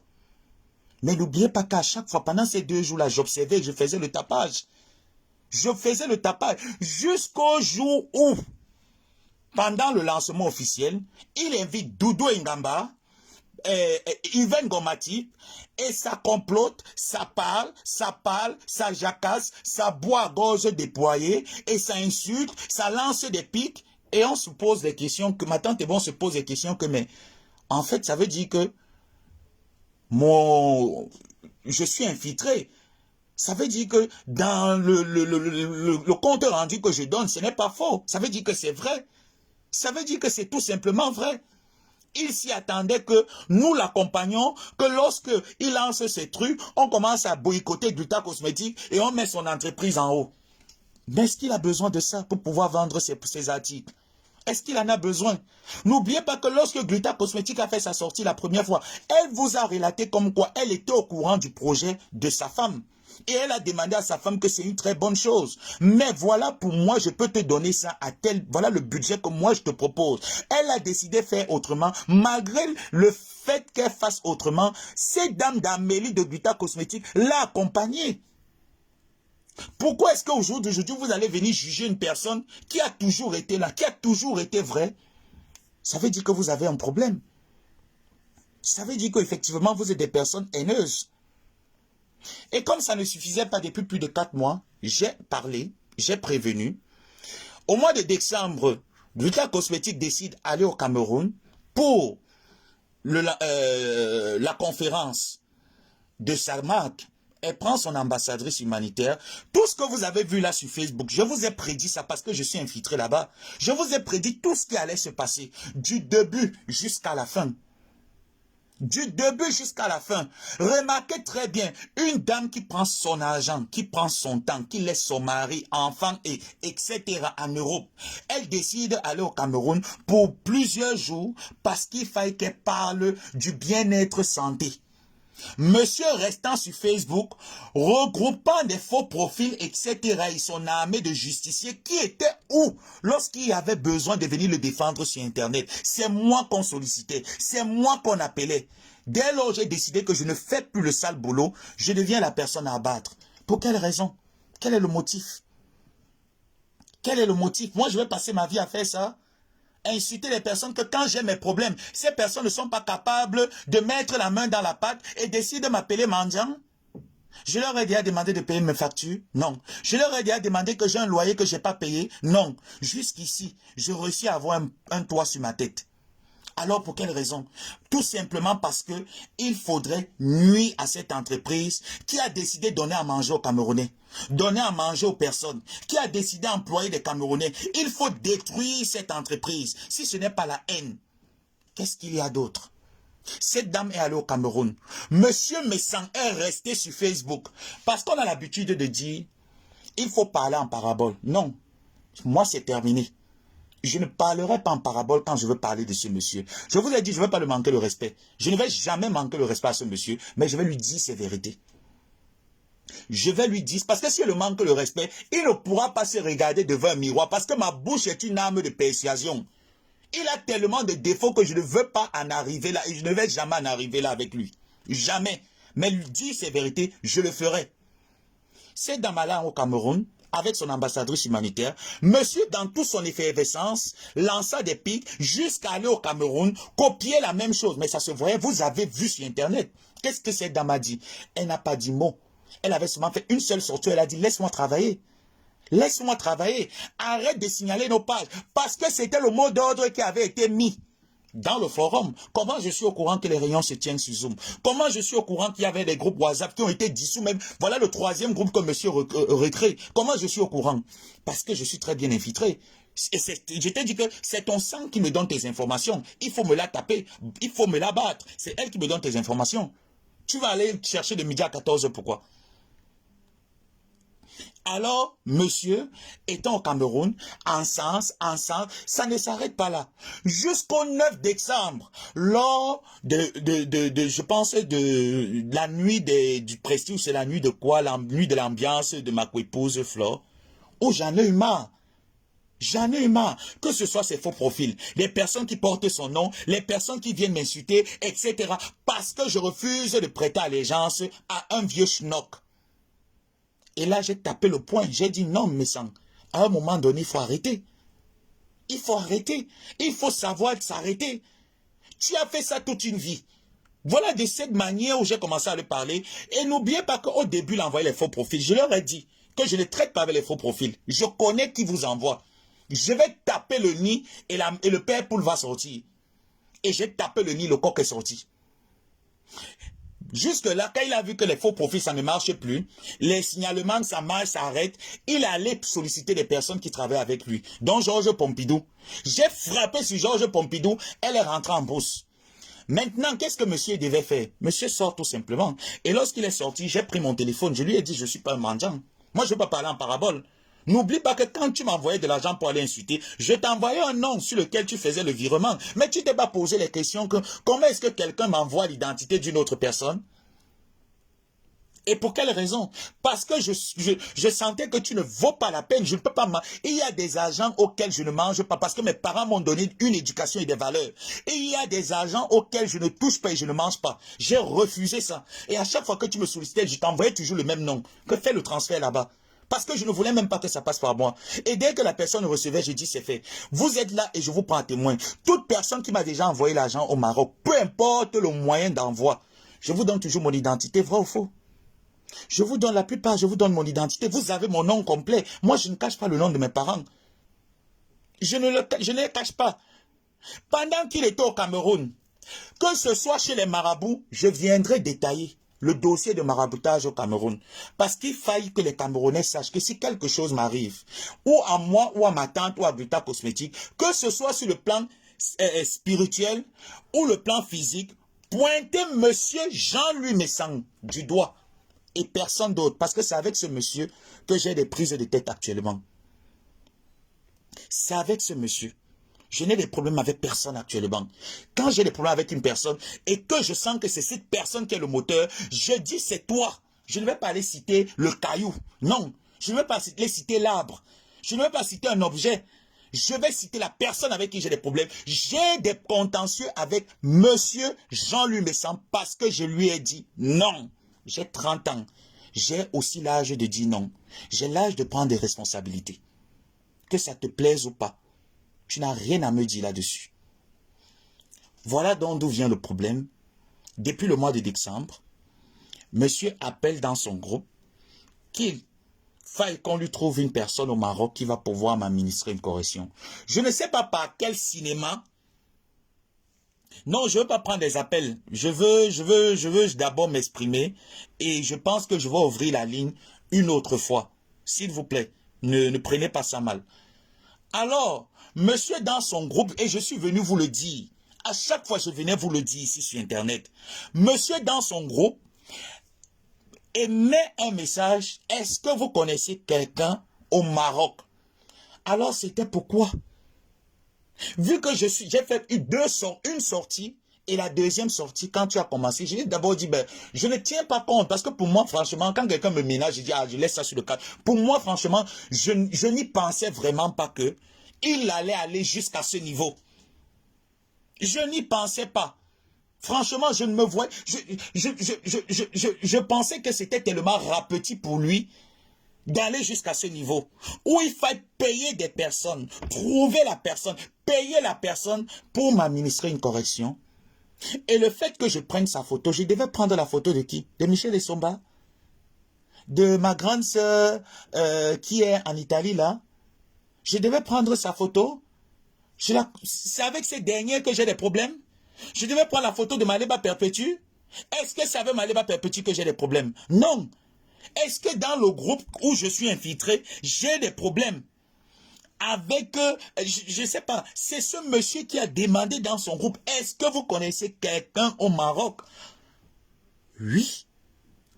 Mais n'oubliez pas qu'à chaque fois, pendant ces 2 jours-là, j'observais, je faisais le tapage. Je faisais le tapage jusqu'au jour où, pendant le lancement officiel, il invite Doudou Ngamba, Yven Gomati, et ça complote, ça parle, ça jacasse, ça boit à gorge déployée, et ça insulte, ça lance des pics, et on se pose des questions, que ma tante et bon se pose des questions que, mais, en fait, ça veut dire que je suis infiltré. Ça veut dire que dans le compte rendu que je donne, ce n'est pas faux. Ça veut dire que c'est vrai. Ça veut dire que c'est tout simplement vrai. Il s'y attendait que nous l'accompagnons, que lorsque il lance ces trucs, on commence à boycotter Gluta Cosmétique et on met son entreprise en haut. Mais est-ce qu'il a besoin de ça pour pouvoir vendre ses articles? Est-ce qu'il en a besoin? N'oubliez pas que lorsque Gluta Cosmétique a fait sa sortie la première fois, elle vous a relaté comme quoi elle était au courant du projet de sa femme. Et elle a demandé à sa femme que c'est une très bonne chose. Mais voilà, pour moi, je peux te donner ça à tel... Voilà le budget que moi, je te propose. Elle a décidé de faire autrement, malgré le fait qu'elle fasse autrement. Cette dame d'Amélie de Gluta Cosmétique l'a accompagnée. Pourquoi est-ce qu'au jour d'aujourd'hui, vous allez venir juger une personne qui a toujours été là, qui a toujours été vraie? Ça veut dire que vous avez un problème. Ça veut dire qu'effectivement, vous êtes des personnes haineuses. Et comme ça ne suffisait pas depuis plus de 4 mois, j'ai parlé, j'ai prévenu. Au mois de décembre, Gluta Cosmétique décide d'aller au Cameroun pour la conférence de sa marque. Elle prend son ambassadrice humanitaire. Tout ce que vous avez vu là sur Facebook, je vous ai prédit ça parce que je suis infiltré là-bas. Je vous ai prédit tout ce qui allait se passer, du début jusqu'à la fin. Du début jusqu'à la fin. Remarquez très bien, une dame qui prend son argent, qui prend son temps, qui laisse son mari, enfant, etc. en Europe. Elle décide d'aller au Cameroun pour plusieurs jours parce qu'il fallait qu'elle parle du bien-être santé. Monsieur restant sur Facebook, regroupant des faux profils, etc. et son armée de justiciers qui étaient où lorsqu'il avait besoin de venir le défendre sur Internet. C'est moi qu'on sollicitait, c'est moi qu'on appelait. Dès lors, j'ai décidé que je ne fais plus le sale boulot, je deviens la personne à abattre. Pour quelle raison? Quel est le motif? Quel est le motif? Moi, je vais passer ma vie à faire ça? Insulter les personnes que quand j'ai mes problèmes, ces personnes ne sont pas capables de mettre la main dans la pâte et décident de m'appeler mendiant. Je leur ai déjà demandé de payer mes factures? Non. Je leur ai déjà demandé que j'ai un loyer que je n'ai pas payé? Non. Jusqu'ici, je réussis à avoir un toit sur ma tête. Alors pour quelle raison? Tout simplement parce que il faudrait nuire à cette entreprise qui a décidé de donner à manger aux Camerounais, donner à manger aux personnes, qui a décidé d'employer des Camerounais. Il faut détruire cette entreprise. Si ce n'est pas la haine, qu'est-ce qu'il y a d'autre? Cette dame est allée au Cameroun. Monsieur Messan est resté sur Facebook parce qu'on a l'habitude de dire il faut parler en parabole. Non, moi c'est terminé. Je ne parlerai pas en parabole quand je veux parler de ce monsieur. Je vous ai dit, je ne vais pas lui manquer le respect. Je ne vais jamais manquer le respect à ce monsieur, mais je vais lui dire ses vérités. Je vais lui dire, parce que si je lui manque le respect, il ne pourra pas se regarder devant un miroir, parce que ma bouche est une arme de persuasion. Il a tellement de défauts que je ne veux pas en arriver là, et je ne vais jamais en arriver là avec lui. Jamais. Mais lui dire ses vérités, je le ferai. C'est Damala au Cameroun, avec son ambassadrice humanitaire, monsieur, dans toute son effervescence, lança des pics jusqu'à aller au Cameroun, copier la même chose. Mais ça se voyait, vous avez vu sur Internet. Qu'est-ce que cette dame a dit? Elle n'a pas dit mot. Elle avait seulement fait une seule sortie. Elle a dit, laisse-moi travailler. Laisse-moi travailler. Arrête de signaler nos pages. Parce que c'était le mot d'ordre qui avait été mis dans le forum. Comment je suis au courant que les réunions se tiennent sur Zoom? Comment je suis au courant qu'il y avait des groupes WhatsApp qui ont été dissous même? Voilà le troisième groupe que monsieur recrée. Comment je suis au courant? Parce que je suis très bien infiltré. Je t'ai dit que c'est ton sang qui me donne tes informations. Il faut me la taper. Il faut me la battre. C'est elle qui me donne tes informations. Tu vas aller chercher de midi à 14h, pourquoi? Alors, monsieur, étant au Cameroun, ensemble, ça ne s'arrête pas là. Jusqu'au 9 décembre, lors je pense, de la nuit du prestige, c'est la nuit de quoi? La nuit de l'ambiance de ma épouse Flore, où j'en ai eu marre. J'en ai eu marre. Que ce soit ces faux profils, les personnes qui portent son nom, les personnes qui viennent m'insulter, etc. Parce que je refuse de prêter allégeance à un vieux schnock. Et là, j'ai tapé le poing. J'ai dit non, mais sans. À un moment donné, il faut arrêter. Il faut arrêter. Il faut savoir s'arrêter. Tu as fait ça toute une vie. Voilà de cette manière où j'ai commencé à lui parler. Et n'oubliez pas qu'au début, il envoyait les faux profils. Je leur ai dit que je ne traite pas avec les faux profils. Je connais qui vous envoie. Je vais taper le nid et le père poule va sortir. Et j'ai tapé le nid, le coq est sorti. Jusque-là, quand il a vu que les faux profils, ça ne marche plus, les signalements, ça marche, ça arrête, il allait solliciter des personnes qui travaillent avec lui, dont Georges Pompidou. J'ai frappé sur Georges Pompidou, elle est rentrée en bourse. Maintenant, qu'est-ce que monsieur devait faire? Monsieur sort tout simplement. Et lorsqu'il est sorti, j'ai pris mon téléphone, je lui ai dit, je ne suis pas un mendiant. Moi, je ne veux pas parler en parabole. N'oublie pas que quand tu m'envoyais de l'argent pour aller insulter, je t'envoyais un nom sur lequel tu faisais le virement. Mais tu t'es pas posé les questions que comment est-ce que quelqu'un m'envoie l'identité d'une autre personne? Et pour quelle raison? Parce que je sentais que tu ne vaux pas la peine. Je ne peux pas. Il y a des agents auxquels je ne mange pas parce que mes parents m'ont donné une éducation et des valeurs. Et il y a des agents auxquels je ne touche pas et je ne mange pas. J'ai refusé ça. Et à chaque fois que tu me sollicitais, je t'envoyais toujours le même nom. Que fais le transfert là-bas? Parce que je ne voulais même pas que ça passe par moi. Et dès que la personne recevait, je dis c'est fait. Vous êtes là et je vous prends à témoin. Toute personne qui m'a déjà envoyé l'argent au Maroc, peu importe le moyen d'envoi, je vous donne toujours mon identité, vrai ou faux? Je vous donne la plupart, je vous donne mon identité. Vous avez mon nom complet. Moi, je ne cache pas le nom de mes parents. Je ne les cache pas. Pendant qu'il était au Cameroun, que ce soit chez les marabouts, je viendrai détailler le dossier de maraboutage au Cameroun. Parce qu'il faille que les Camerounais sachent que si quelque chose m'arrive, ou à moi, ou à ma tante, ou à Vita Cosmétique, que ce soit sur le plan spirituel, ou le plan physique, pointez monsieur Jean-Louis Messang du doigt et personne d'autre. Parce que c'est avec ce monsieur que j'ai des prises de tête actuellement. C'est avec ce monsieur. Je n'ai des problèmes avec personne actuellement. Quand j'ai des problèmes avec une personne et que je sens que c'est cette personne qui est le moteur, je dis c'est toi. Je ne vais pas aller citer le caillou. Non. Je ne vais pas aller citer l'arbre. Je ne vais pas citer un objet. Je vais citer la personne avec qui j'ai des problèmes. J'ai des contentieux avec monsieur Jean-Louis Messang parce que je lui ai dit non. J'ai 30 ans. J'ai aussi l'âge de dire non. J'ai l'âge de prendre des responsabilités. Que ça te plaise ou pas. Tu n'as rien à me dire là-dessus. Voilà donc d'où vient le problème. Depuis le mois de décembre, monsieur appelle dans son groupe qu'il faille qu'on lui trouve une personne au Maroc qui va pouvoir m'administrer une correction. Je ne sais pas par quel cinéma. Non, je ne veux pas prendre des appels. Je veux d'abord m'exprimer et je pense que je vais ouvrir la ligne une autre fois. S'il vous plaît, ne prenez pas ça mal. Alors, monsieur dans son groupe, et je suis venu vous le dire, à chaque fois je venais vous le dire ici sur Internet, monsieur dans son groupe émet un message, est-ce que vous connaissez quelqu'un au Maroc? Alors c'était pourquoi? Vu que j'ai fait une sortie, et la deuxième sortie, quand tu as commencé, j'ai d'abord dit, ben, je ne tiens pas compte, parce que pour moi, franchement, quand quelqu'un me ménage, je dis, ah, je laisse ça sur le cadre. Pour moi, franchement, je n'y pensais vraiment pas que il allait aller jusqu'à ce niveau. Je n'y pensais pas. Franchement, je ne me voyais, je pensais que c'était tellement rapetit pour lui d'aller jusqu'à ce niveau où il fallait payer des personnes, trouver la personne, payer la personne pour m'administrer une correction. Et le fait que je prenne sa photo, je devais prendre la photo de qui? De Michel Essomba? De ma grande sœur qui est en Italie là? Je devais prendre sa photo. C'est avec ces derniers que j'ai des problèmes. Je devais prendre la photo de Maliba Perpétue. Est-ce que c'est avec Maliba Perpétue que j'ai des problèmes? Non. Est-ce que dans le groupe où je suis infiltré, j'ai des problèmes avec, je ne sais pas, c'est ce monsieur qui a demandé dans son groupe, est-ce que vous connaissez quelqu'un au Maroc? Oui,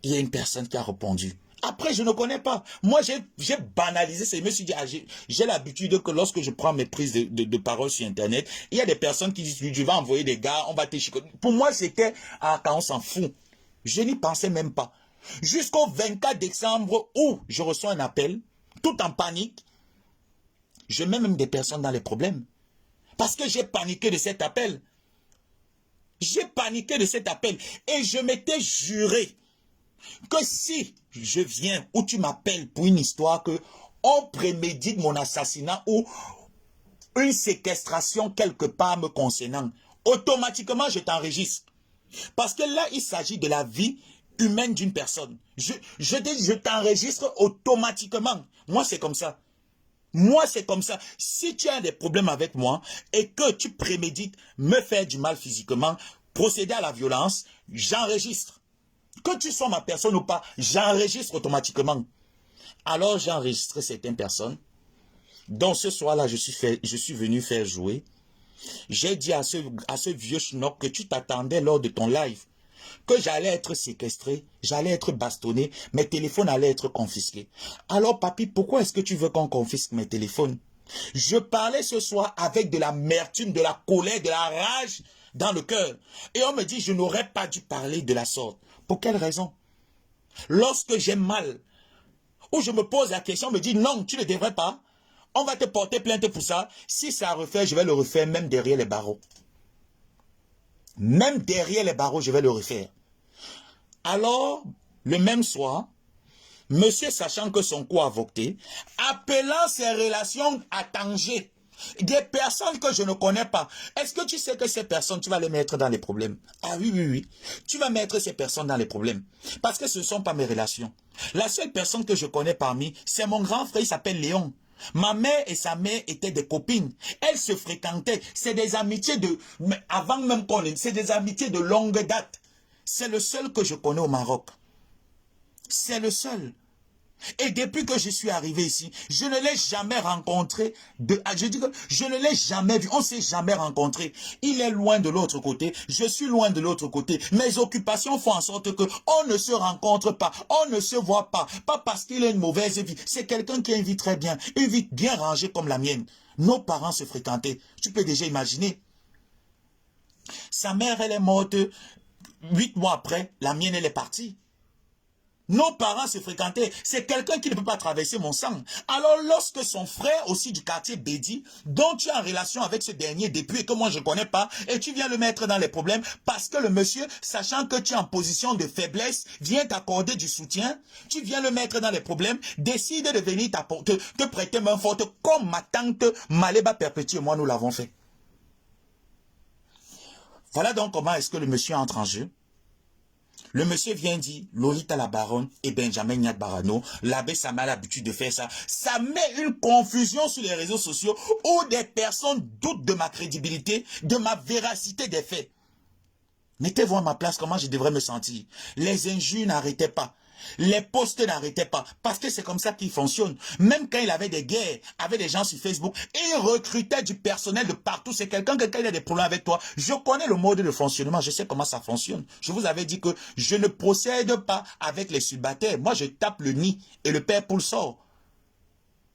il y a une personne qui a répondu. Après, je ne connais pas. Moi, j'ai banalisé. Je me suis dit, ah, j'ai l'habitude que lorsque je prends mes prises de parole sur Internet, il y a des personnes qui disent, tu vas envoyer des gars, on va te chicoter. Pour moi, c'était, ah, quand on s'en fout. Je n'y pensais même pas. Jusqu'au 24 décembre où je reçois un appel, tout en panique, je mets même des personnes dans les problèmes. Parce que j'ai paniqué de cet appel. J'ai paniqué de cet appel. Et je m'étais juré que si je viens ou tu m'appelles pour une histoire que on prémédite mon assassinat ou une séquestration quelque part me concernant, automatiquement je t'enregistre. Parce que là, il s'agit de la vie humaine d'une personne. Je t'enregistre automatiquement. Moi, c'est comme ça. Moi, c'est comme ça. Si tu as des problèmes avec moi et que tu prémédites me faire du mal physiquement, procéder à la violence, j'enregistre. Que tu sois ma personne ou pas, j'enregistre automatiquement. Alors, j'ai enregistré certaines personnes. Donc, ce soir-là, je suis venu faire jouer. J'ai dit à ce vieux schnock que tu t'attendais lors de ton live que j'allais être séquestré, j'allais être bastonné, mes téléphones allaient être confisqués. Alors, papy, pourquoi est-ce que tu veux qu'on confisque mes téléphones? Je parlais ce soir avec de l'amertume, de la colère, de la rage dans le cœur. Et on me dit, je n'aurais pas dû parler de la sorte. Pour quelle raison? Lorsque j'ai mal, ou je me pose la question, on me dit, non, tu ne devrais pas. On va te porter plainte pour ça. Si ça refait, je vais le refaire même derrière les barreaux. Même derrière les barreaux, je vais le refaire. Alors, le même soir, monsieur, sachant que son coup a voté, appelant ses relations à Tanger, des personnes que je ne connais pas. Est-ce que tu sais que ces personnes, tu vas les mettre dans les problèmes? Ah oui, oui, oui. Tu vas mettre ces personnes dans les problèmes. Parce que ce ne sont pas mes relations. La seule personne que je connais parmi, c'est mon grand frère, il s'appelle Léon. Ma mère et sa mère étaient des copines. Elles se fréquentaient. C'est des amitiés de... Avant même qu'on les... C'est des amitiés de longue date. C'est le seul que je connais au Maroc. C'est le seul. Et depuis que je suis arrivé ici, je ne l'ai jamais rencontré. Je dis que je ne l'ai jamais vu. On ne s'est jamais rencontré. Il est loin de l'autre côté. Je suis loin de l'autre côté. Mes occupations font en sorte que on ne se rencontre pas. On ne se voit pas. Pas parce qu'il a une mauvaise vie. C'est quelqu'un qui a une vie très bien. Une vie bien rangée comme la mienne. Nos parents se fréquentaient. Tu peux déjà imaginer. Sa mère, elle est morte 8 mois après. La mienne, elle est partie. Nos parents se fréquentaient. C'est quelqu'un qui ne peut pas traverser mon sang. Alors lorsque son frère aussi du quartier Bédi, dont tu es en relation avec ce dernier depuis et que moi je ne connais pas, et tu viens le mettre dans les problèmes parce que le monsieur, sachant que tu es en position de faiblesse, vient t'accorder du soutien, tu viens le mettre dans les problèmes, décide de venir te prêter main forte comme ma tante Maléba Perpétue et moi nous l'avons fait. Voilà donc comment est-ce que le monsieur entre en jeu. Le monsieur vient dire, Lolita la baronne et Benjamin Nyat Barano, l'abbé Sama a l'habitude de faire ça. Ça met une confusion sur les réseaux sociaux où des personnes doutent de ma crédibilité, de ma véracité des faits. Mettez-vous à ma place, comment je devrais me sentir. Les injures n'arrêtaient pas. Les posts n'arrêtaient pas. Parce que c'est comme ça qu'il fonctionne. Même quand il avait des guerres avec des gens sur Facebook, il recrutait du personnel de partout. C'est quelqu'un que quand il a des problèmes avec toi, je connais le mode de fonctionnement. Je sais comment ça fonctionne. Je vous avais dit que je ne procède pas avec les célibataires. Moi, je tape le nid et le père pour le sort.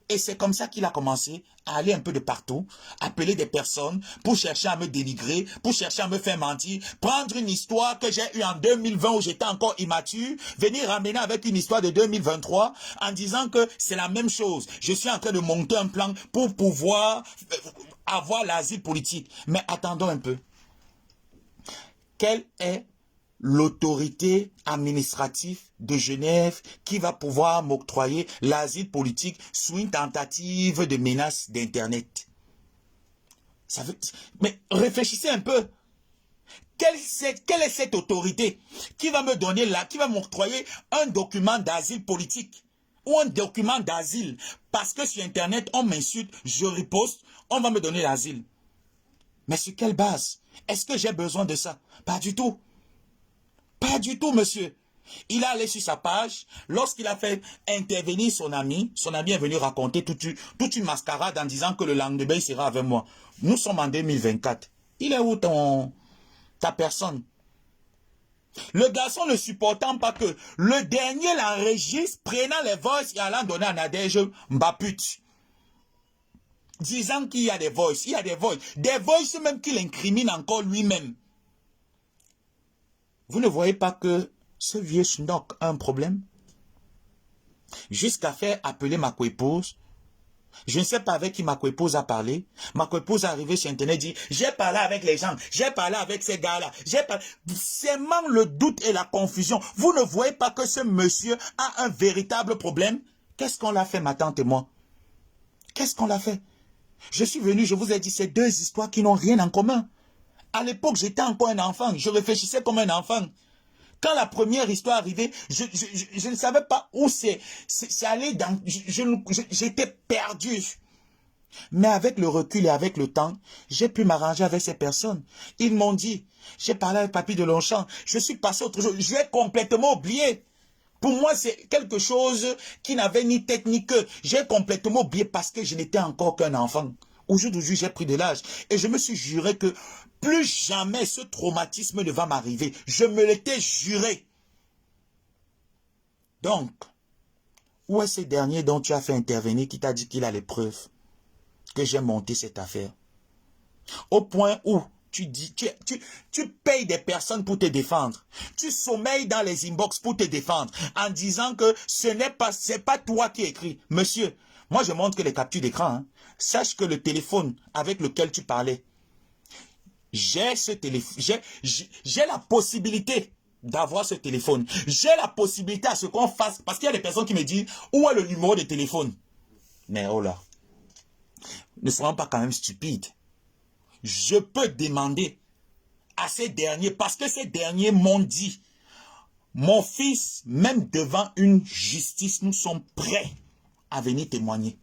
Et c'est comme ça qu'il a commencé à aller un peu de partout, appeler des personnes pour chercher à me dénigrer, pour chercher à me faire mentir, prendre une histoire que j'ai eue en 2020 où j'étais encore immature, venir ramener avec une histoire de 2023 en disant que c'est la même chose. Je suis en train de monter un plan pour pouvoir avoir l'asile politique. Mais attendons un peu. Quelle est l'autorité administrative de Genève qui va pouvoir m'octroyer l'asile politique sous une tentative de menace d'Internet? Mais réfléchissez un peu. Quelle est cette autorité qui va me donner là, qui va m'octroyer un document d'asile politique ou un document d'asile? Parce que sur Internet, on m'insulte, je riposte, on va me donner l'asile. Mais sur quelle base? Est-ce que j'ai besoin de ça? Pas du tout. Pas du tout, monsieur. Il est allé sur sa page. Lorsqu'il a fait intervenir son ami est venu raconter toute une mascarade en disant que le lendemain, il sera avec moi. Nous sommes en 2024. Il est où ta personne? Le garçon ne supportant pas que le dernier l'enregistre, prenant les voices et allant donner à Nadège Mbaput. Disant qu'il y a des voices. Il y a des voices. Des voices même qu'il incrimine encore lui-même. Vous ne voyez pas que ce vieux schnock a un problème? Jusqu'à faire appeler ma coépouse. Je ne sais pas avec qui ma coépouse a parlé. Ma coépouse est arrivée sur Internet et dit, j'ai parlé avec les gens, j'ai parlé avec ces gars-là. C'est même le doute et la confusion. Vous ne voyez pas que ce monsieur a un véritable problème? Qu'est-ce qu'on l'a fait, ma tante et moi? Qu'est-ce qu'on l'a fait? Je suis venu, je vous ai dit, c'est deux histoires qui n'ont rien en commun. À l'époque, j'étais encore un enfant. Je réfléchissais comme un enfant. Quand la première histoire arrivait, je ne savais pas où c'est allé dans... J'étais perdu. Mais avec le recul et avec le temps, j'ai pu m'arranger avec ces personnes. Ils m'ont dit, j'ai parlé avec Papy de Longchamp, je suis passé autre chose. J'ai complètement oublié. Pour moi, c'est quelque chose qui n'avait ni tête ni queue. J'ai complètement oublié parce que je n'étais encore qu'un enfant. Aujourd'hui, j'ai pris de l'âge et je me suis juré que plus jamais ce traumatisme ne va m'arriver. Je me l'étais juré. Donc, où est ce dernier dont tu as fait intervenir qui t'a dit qu'il a les preuves que j'ai monté cette affaire? Au point où tu payes des personnes pour te défendre. Tu sommeilles dans les inbox pour te défendre en disant que c'est pas toi qui écris. Monsieur, moi je montre que les captures d'écran. Hein. Sache que le téléphone avec lequel tu parlais, j'ai ce téléphone, j'ai la possibilité d'avoir ce téléphone. J'ai la possibilité à ce qu'on fasse, parce qu'il y a des personnes qui me disent, où est le numéro de téléphone? Mais oh là, ne soyons pas quand même stupides. Je peux demander à ces derniers, parce que ces derniers m'ont dit, mon fils, même devant une justice, nous sommes prêts à venir témoigner.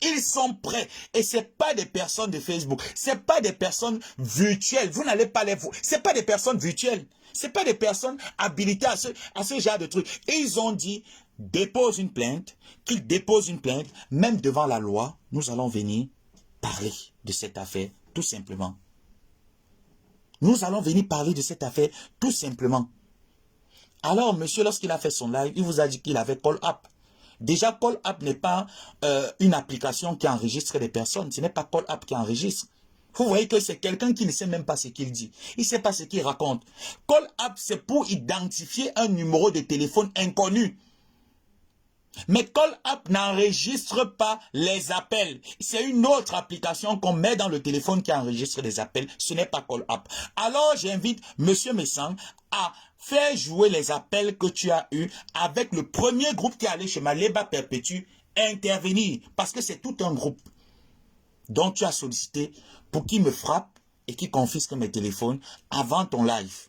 Ils sont prêts. Et ce n'est pas des personnes de Facebook. Ce n'est pas des personnes virtuelles. Vous n'allez pas les voir. Ce n'est pas des personnes virtuelles. Ce n'est pas des personnes habilitées à ce genre de trucs. Et ils ont dit, dépose une plainte, qu'il dépose une plainte, même devant la loi, nous allons venir parler de cette affaire, tout simplement. Nous allons venir parler de cette affaire, tout simplement. Alors, monsieur, lorsqu'il a fait son live, il vous a dit qu'il avait Call App. Déjà, Call App n'est pas une application qui enregistre des personnes. Ce n'est pas Call App qui enregistre. Vous voyez que c'est quelqu'un qui ne sait même pas ce qu'il dit. Il ne sait pas ce qu'il raconte. Call App, c'est pour identifier un numéro de téléphone inconnu. Mais Call App n'enregistre pas les appels. C'est une autre application qu'on met dans le téléphone qui enregistre les appels. Ce n'est pas Call App. Alors, j'invite Monsieur Messang à faire jouer les appels que tu as eus avec le premier groupe qui est allé chez Maliba Perpétue, intervenir. Parce que c'est tout un groupe dont tu as sollicité pour qu'il me frappe et qu'il confisque mes téléphones avant ton live.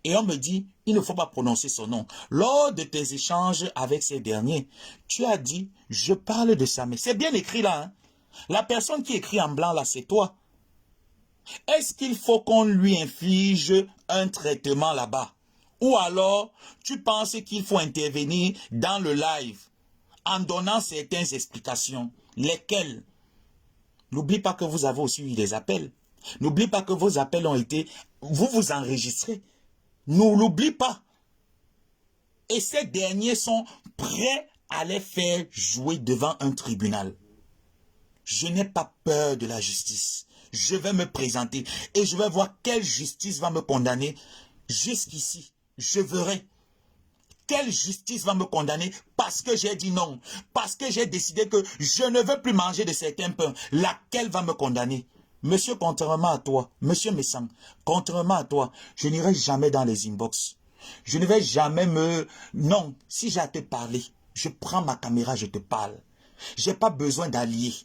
Et on me dit, il ne faut pas prononcer son nom. Lors de tes échanges avec ces derniers, tu as dit, je parle de ça. Mais c'est bien écrit là. Hein? La personne qui écrit en blanc là, c'est toi. Est-ce qu'il faut qu'on lui inflige un traitement là-bas? Ou alors, tu penses qu'il faut intervenir dans le live en donnant certaines explications? Lesquelles? N'oublie pas que vous avez aussi eu des appels. N'oublie pas que vos appels ont été... Vous vous enregistrez. Ne l'oublie pas. Et ces derniers sont prêts à les faire jouer devant un tribunal. Je n'ai pas peur de la justice. Je vais me présenter et je vais voir quelle justice va me condamner. Jusqu'ici, je verrai quelle justice va me condamner parce que j'ai dit non. Parce que j'ai décidé que je ne veux plus manger de certains pains. Laquelle va me condamner? Monsieur, contrairement à toi, monsieur Messang, contrairement à toi, je n'irai jamais dans les inbox. Je ne vais jamais me... Non, si j'ai à te parler, je prends ma caméra, je te parle. J'ai pas besoin d'alliés.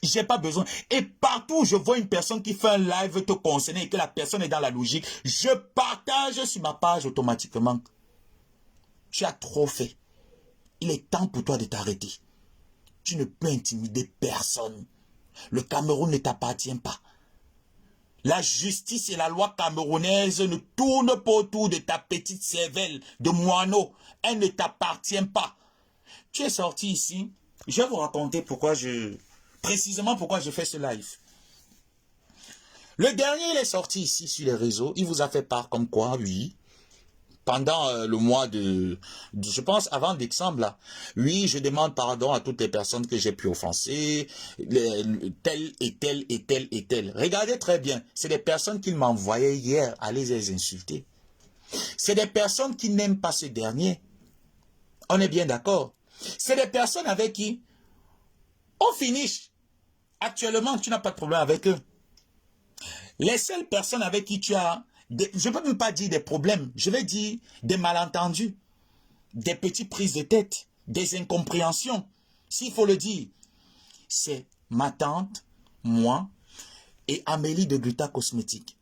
J'ai pas besoin. Et partout où je vois une personne qui fait un live te concernant et que la personne est dans la logique, je partage sur ma page automatiquement. Tu as trop fait. Il est temps pour toi de t'arrêter. Tu ne peux intimider personne. Le Cameroun ne t'appartient pas. La justice et la loi camerounaise ne tournent pas autour de ta petite cervelle de moineau. Elle ne t'appartient pas. Tu es sorti ici. Je vais vous raconter précisément pourquoi je fais ce live. Le dernier, il est sorti ici sur les réseaux. Il vous a fait part comme quoi, oui, pendant le mois je pense avant décembre là, oui, je demande pardon à toutes les personnes que j'ai pu offenser, telle et telle et telle et telle. Regardez très bien, c'est des personnes qu'il m'envoyait hier, allez les insulter. C'est des personnes qui n'aiment pas ce dernier. On est bien d'accord. C'est des personnes avec qui on finish. Actuellement, tu n'as pas de problème avec eux. Les seules personnes avec qui tu as... je ne peux même pas dire des problèmes, je vais dire des malentendus, des petites prises de tête, des incompréhensions, s'il faut le dire. C'est ma tante, moi et Amélie de Gluta Cosmétique.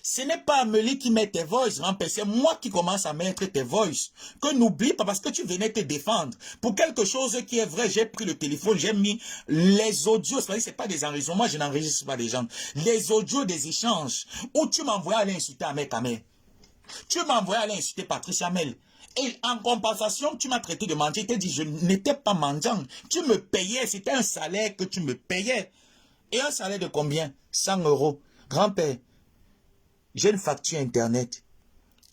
Ce n'est pas Amélie qui met tes voices, c'est moi qui commence à mettre tes voices. Que n'oublie pas parce que tu venais te défendre. Pour quelque chose qui est vrai, j'ai pris le téléphone, j'ai mis les audios. C'est pas des enregistrements, moi je n'enregistre pas les gens. Les audios des échanges où tu m'envoyais aller insulter Ahmed Kamel. Tu m'envoyais aller insulter Patricia Mel. Et en compensation, tu m'as traité de mendiant. Tu t'es dit, je n'étais pas mendiant. Tu me payais, c'était un salaire que tu me payais. Et un salaire de combien? 100 €. Grand-père. J'ai une facture internet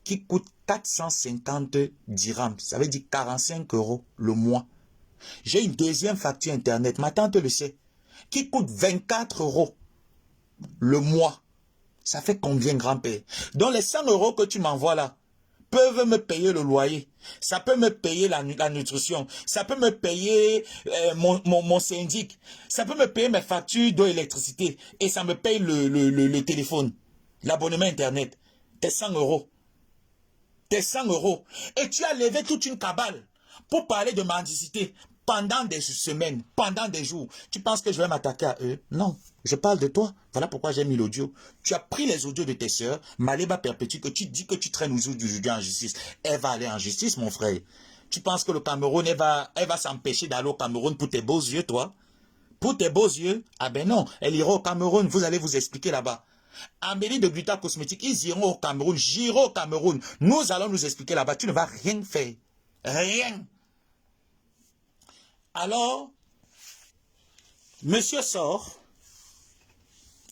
qui coûte 450 dirhams. Ça veut dire 45 € le mois. J'ai une deuxième facture internet, ma tante le sait, qui coûte 24 € le mois. Ça fait combien, grand-père? Donc les 100 € que tu m'envoies là peuvent me payer le loyer. Ça peut me payer la nutrition. Ça peut me payer mon syndic. Ça peut me payer mes factures d'eau et d'électricité. Et ça me paye le téléphone. L'abonnement internet, tes 100 €. Tes 100 €. Et tu as levé toute une cabale pour parler de mendicité pendant des semaines, pendant des jours. Tu penses que je vais m'attaquer à eux? Non, je parle de toi. Voilà pourquoi j'ai mis l'audio. Tu as pris les audios de tes sœurs, Maliba Perpétue, que tu dis que tu traînes aujourd'hui en justice. Elle va aller en justice, mon frère. Tu penses que le Cameroun, elle va s'empêcher d'aller au Cameroun pour tes beaux yeux, toi? Pour tes beaux yeux? Ah ben non, elle ira au Cameroun, vous allez vous expliquer là-bas. Amélie de Gluta Cosmétique, ils iront au Cameroun, j'irai au Cameroun. Nous allons nous expliquer là-bas. Tu ne vas rien faire. Rien. Alors, monsieur sort,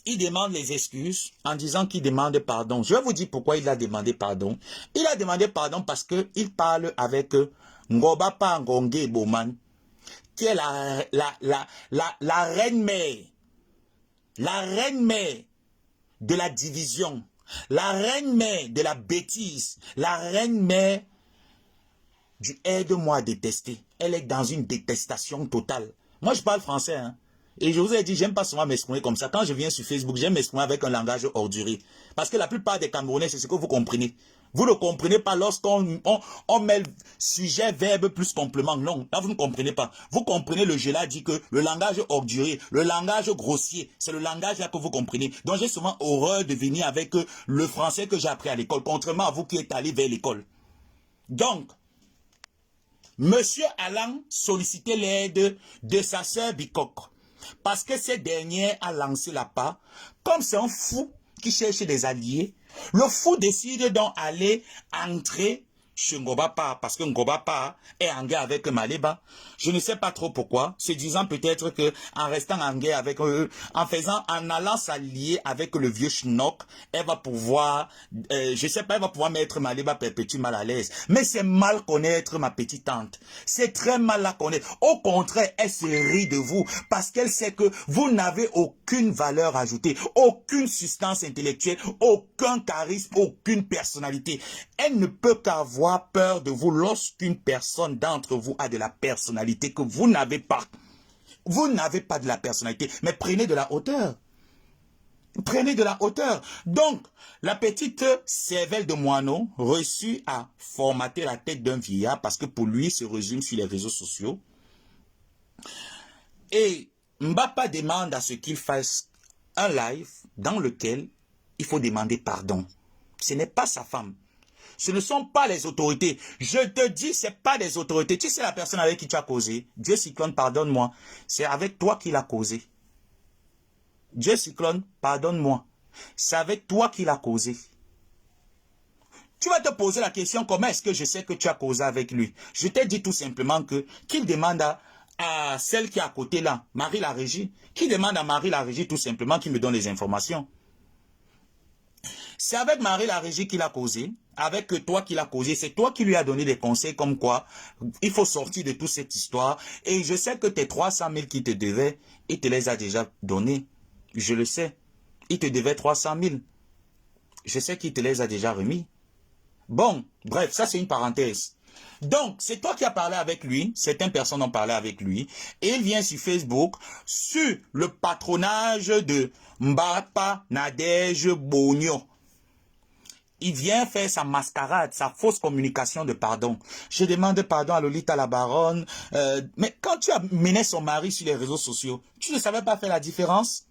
il demande les excuses en disant qu'il demande pardon. Je vais vous dire pourquoi il a demandé pardon. Il a demandé pardon parce qu'il parle avec Ngobapa Ngongé Boman, qui est la reine-mère. La reine-mère de la division. La reine-mère de la bêtise. La reine-mère du aide-moi à détester. Elle est dans une détestation totale. Moi, je parle français, hein. Et je vous ai dit, j'aime pas souvent m'exprimer comme ça. Quand je viens sur Facebook, j'aime m'exprimer avec un langage ordurier. Parce que la plupart des Camerounais, c'est ce que vous comprenez. Vous ne comprenez pas lorsqu'on met le sujet, verbe plus complément. Non, là vous ne comprenez pas. Vous comprenez, le jeu là dit que le langage ordurier, le langage grossier, c'est le langage là que vous comprenez. Donc j'ai souvent horreur de venir avec le français que j'ai appris à l'école, contrairement à vous qui êtes allé vers l'école. Donc, Monsieur Alain sollicitait l'aide de sa sœur Bikok. Parce que cette dernière a lancé la part. Comme c'est un fou qui cherche des alliés, le fou décide donc d'aller entrer chez Ngobapa, parce que Ngobapa est en guerre avec Maleba. Je ne sais pas trop pourquoi, se disant peut-être que en restant en guerre avec eux, en allant s'allier avec le vieux Schnock, elle va pouvoir, je sais pas, elle va pouvoir mettre Maleba perpétue mal à l'aise. Mais c'est mal connaître ma petite tante. C'est très mal la connaître. Au contraire, elle se rit de vous parce qu'elle sait que vous n'avez aucune valeur ajoutée, aucune substance intellectuelle, aucun charisme, aucune personnalité. Elle ne peut qu'avoir peur de vous lorsqu'une personne d'entre vous a de la personnalité que vous n'avez pas. Vous n'avez pas de la personnalité, mais prenez de la hauteur. Prenez de la hauteur. Donc, la petite cervelle de moineau reçut à formater la tête d'un vieillard parce que pour lui, se résume sur les réseaux sociaux. Et Mbapa demande à ce qu'il fasse un live dans lequel il faut demander pardon. Ce n'est pas sa femme. Ce ne sont pas les autorités. Je te dis, ce n'est pas des autorités. Tu sais la personne avec qui tu as causé. Dieu Cyclone, pardonne-moi. C'est avec toi qu'il a causé. Dieu Cyclone, pardonne-moi. C'est avec toi qu'il a causé. Tu vas te poser la question, comment est-ce que je sais que tu as causé avec lui? Je t'ai dit tout simplement qu'il demande à celle qui est à côté là, Marie la Régie, qui demande à Marie la Régie tout simplement qu'il me donne les informations. C'est avec Marie la Régie qu'il a causé, avec toi qu'il a causé, c'est toi qui lui as donné des conseils comme quoi il faut sortir de toute cette histoire. Et je sais que tes 300 000 qui te devaient, il te les a déjà donnés. Je le sais. Il te devait 300 000. Je sais qu'il te les a déjà remis. Bon, bref, ça c'est une parenthèse. Donc, c'est toi qui as parlé avec lui, certaines personnes ont parlé avec lui, et il vient sur Facebook, sur le patronage de Mbapa Nadège Bogno. Il vient faire sa mascarade, sa fausse communication de pardon. Je demande pardon à Lolita la baronne. Mais quand tu as mené son mari sur les réseaux sociaux, tu ne savais pas faire la différence?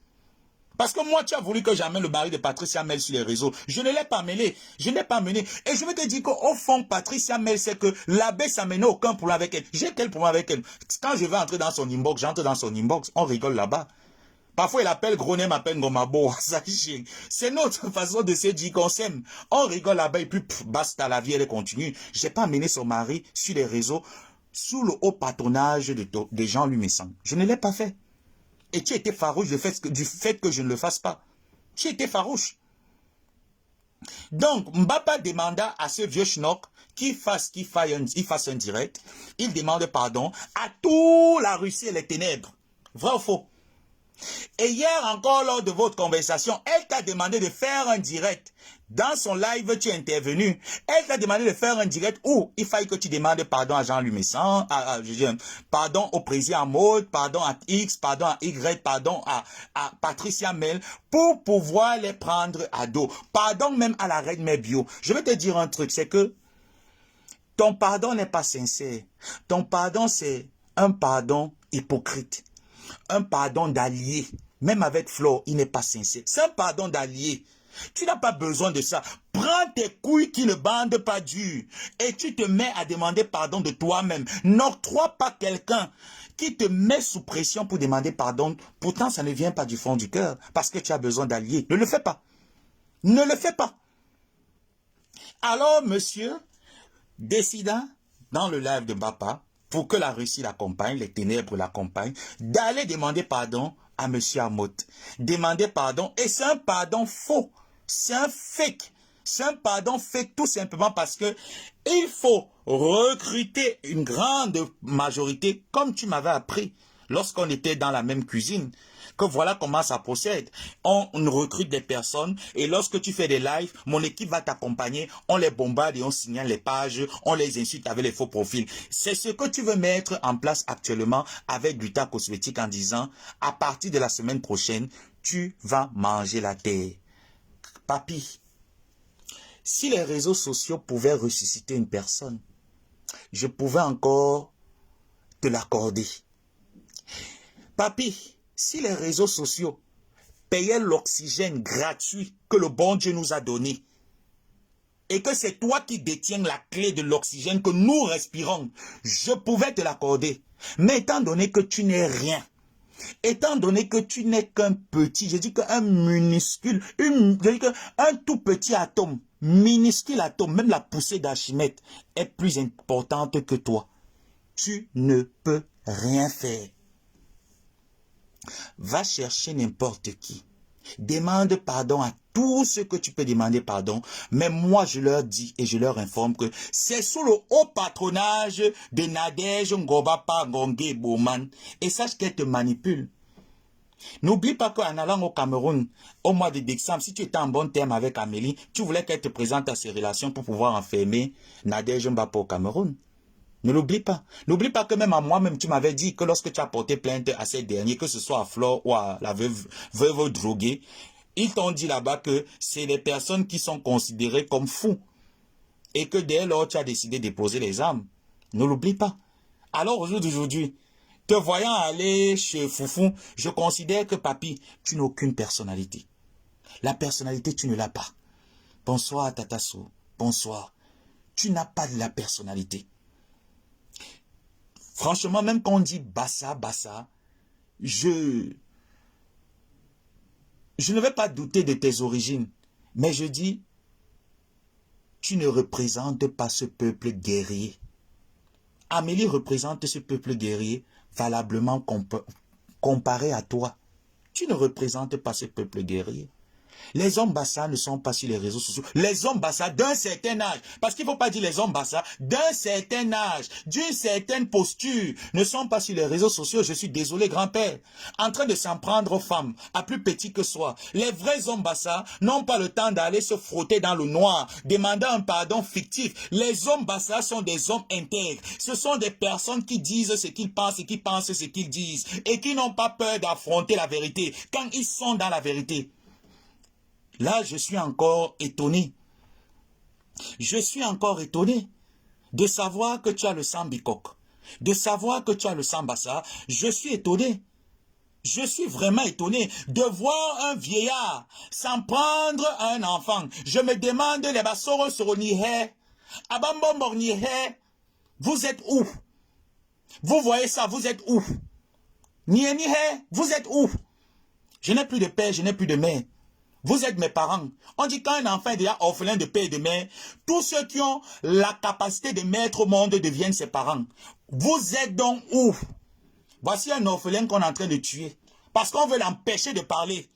Parce que moi, tu as voulu que j'amène le mari de Patricia Mel sur les réseaux. Je ne l'ai pas mêlé. Je n'ai pas mené. Et je veux te dire qu'au fond, Patricia Mel, c'est que l'abbé, ça mène aucun problème avec elle. J'ai quel problème avec elle? Quand je vais entrer dans son inbox, j'entre dans son inbox. On rigole là-bas. Parfois, il appelle Gronet, m'appelle Ngomabo. C'est notre façon de se dire qu'on s'aime. On rigole là-bas et puis basta, la vie, elle continue. Je n'ai pas mené son mari sur les réseaux sous le haut patronage de Jean-Louis Messan. Je ne l'ai pas fait. Et tu étais farouche du fait que je ne le fasse pas. Tu étais farouche. Donc, Mbapa demanda à ce vieux schnock qu'il fasse un direct. Il demande pardon à toute la Russie et les ténèbres. Vrai ou faux? Et hier encore, lors de votre conversation, elle t'a demandé de faire un direct. Dans son live, tu es intervenu. Elle t'a demandé de faire un direct où il fallait que tu demandes pardon à Jean-Louis Messan, pardon au président Maud, pardon à X, pardon à Y, pardon à Patricia Mel, pour pouvoir les prendre à dos. Pardon même à la reine Mère Bio. Je vais te dire un truc, c'est que ton pardon n'est pas sincère. Ton pardon, c'est un pardon hypocrite. Un pardon d'allié. Même avec Flo, il n'est pas sincère. C'est un pardon d'allié. Tu n'as pas besoin de ça. Prends tes couilles qui ne bandent pas dur. Et tu te mets à demander pardon de toi-même. N'octroie pas quelqu'un qui te met sous pression pour demander pardon. Pourtant, ça ne vient pas du fond du cœur. Parce que tu as besoin d'alliés. Ne le fais pas. Ne le fais pas. Alors, monsieur décida, dans le live de Bapa, pour que la Russie l'accompagne, les ténèbres l'accompagnent, d'aller demander pardon à monsieur Amoth. Demander pardon, et c'est un pardon faux. C'est un fake. C'est un pardon fake tout simplement parce que il faut recruter une grande majorité, comme tu m'avais appris lorsqu'on était dans la même cuisine, que voilà comment ça procède. On recrute des personnes et lorsque tu fais des lives, mon équipe va t'accompagner, on les bombarde et on signale les pages, on les insulte avec les faux profils. C'est ce que tu veux mettre en place actuellement avec Gluta Cosmétique en disant, à partir de la semaine prochaine, tu vas manger la terre. Papy, si les réseaux sociaux pouvaient ressusciter une personne, je pouvais encore te l'accorder. Papy, si les réseaux sociaux payaient l'oxygène gratuit que le bon Dieu nous a donné, et que c'est toi qui détiens la clé de l'oxygène que nous respirons, je pouvais te l'accorder. Mais étant donné que tu n'es rien, étant donné que tu n'es qu'un petit, je dis qu'un minuscule, je dis qu'un tout petit atome, minuscule atome, même la poussée d'Archimède est plus importante que toi. Tu ne peux rien faire. Va chercher n'importe qui. Demande pardon à tous ceux que tu peux demander pardon. Mais moi, je leur dis et je leur informe que c'est sous le haut patronage de Nadège Ngobapa Ngongé Bouman. Et sache qu'elle te manipule. N'oublie pas qu'en allant au Cameroun, au mois de décembre, si tu étais en bon terme avec Amélie, tu voulais qu'elle te présente à ses relations pour pouvoir enfermer Nadège Mbapa au Cameroun. Ne l'oublie pas. N'oublie pas que même à moi-même, tu m'avais dit que lorsque tu as porté plainte à ces derniers, que ce soit à Flore ou à la veuve droguée, ils t'ont dit là-bas que c'est les personnes qui sont considérées comme fous. Et que dès lors, tu as décidé de déposer les armes. Ne l'oublie pas. Alors, au jour d'aujourd'hui, te voyant aller chez Foufou, je considère que, papy, tu n'as aucune personnalité. La personnalité, tu ne l'as pas. Bonsoir, Tatassou. Bonsoir. Tu n'as pas de la personnalité. Franchement, même quand on dit Bassa, je ne vais pas douter de tes origines, mais je dis, tu ne représentes pas ce peuple guerrier. Amélie représente ce peuple guerrier valablement comparé à toi. Tu ne représentes pas ce peuple guerrier. Les hommes Bassa ne sont pas sur les réseaux sociaux. Les hommes Bassa d'un certain âge, parce qu'il ne faut pas dire les hommes Bassa, d'un certain âge, d'une certaine posture, ne sont pas sur les réseaux sociaux. Je suis désolé, grand-père. En train de s'en prendre aux femmes, à plus petit que soi. Les vrais hommes Bassa n'ont pas le temps d'aller se frotter dans le noir, demandant un pardon fictif. Les hommes Bassa sont des hommes intègres. Ce sont des personnes qui disent ce qu'ils pensent et qui pensent ce qu'ils disent. Et qui n'ont pas peur d'affronter la vérité quand ils sont dans la vérité. Là, je suis encore étonné. Je suis encore étonné de savoir que tu as le sang bicoque, de savoir que tu as le sang Bassa. Je suis étonné. Je suis vraiment étonné de voir un vieillard s'en prendre à un enfant. Je me demande, les bassoro soronihe, abambombornihe, vous êtes où? Vous voyez ça, vous êtes où? Nienihe, vous êtes où? Je n'ai plus de père, je n'ai plus de mère. Vous êtes mes parents. On dit qu'un enfant est déjà orphelin de père et de mère, tous ceux qui ont la capacité de mettre au monde deviennent ses parents. Vous êtes donc où? Voici un orphelin qu'on est en train de tuer parce qu'on veut l'empêcher de parler.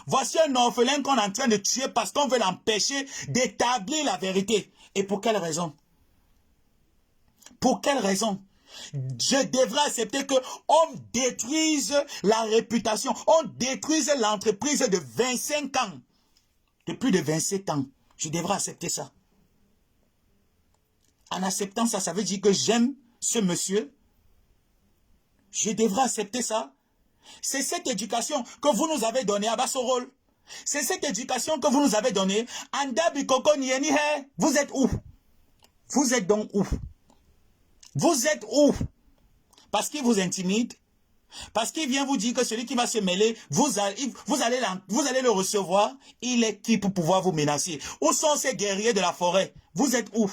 Voici un orphelin qu'on est en train de tuer parce qu'on veut l'empêcher d'établir la vérité. Et pour quelle raison? Pour quelle raison? Je devrais accepter qu'on détruise la réputation, on détruise l'entreprise de 25 ans, de plus de 27 ans. Je devrais accepter ça. En acceptant ça, ça veut dire que j'aime ce monsieur. Je devrais accepter ça. C'est cette éducation que vous nous avez donnée à Bassorol. C'est cette éducation que vous nous avez donnée. Vous êtes où? Vous êtes donc où? Vous êtes où? Parce qu'il vous intimide. Parce qu'il vient vous dire que celui qui va se mêler, vous allez le recevoir. Il est qui pour pouvoir vous menacer? Où sont ces guerriers de la forêt? Vous êtes où?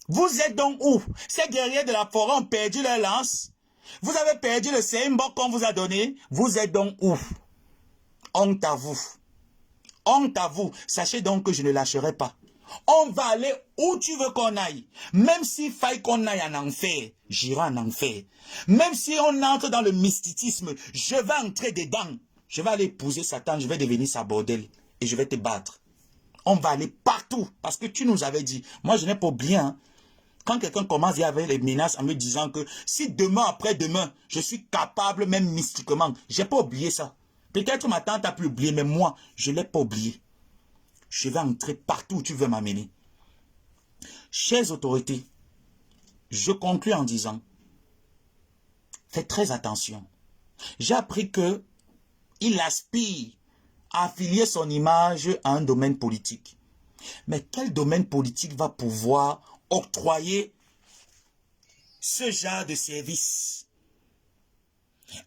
Vous êtes donc où? Ces guerriers de la forêt ont perdu leur lance. Vous avez perdu le symbole qu'on vous a donné. Vous êtes donc où? Honte à vous. Honte à vous. Sachez donc que je ne lâcherai pas. On va aller où tu veux qu'on aille. Même s'il faille qu'on aille en enfer, j'irai en enfer. Même si on entre dans le mysticisme, je vais entrer dedans. Je vais aller épouser Satan, je vais devenir sa bordel. Et je vais te battre. On va aller partout. Parce que tu nous avais dit. Moi, je n'ai pas oublié. Hein. Quand quelqu'un commence, il y avait les menaces en me disant que si demain après demain, je suis capable même mystiquement. Je n'ai pas oublié ça. Peut-être ma tante a pu oublier, mais moi, je ne l'ai pas oublié. Je vais entrer partout où tu veux m'amener. Chères autorités, je conclus en disant, faites très attention. J'ai appris que il aspire à affilier son image à un domaine politique. Mais quel domaine politique va pouvoir octroyer ce genre de service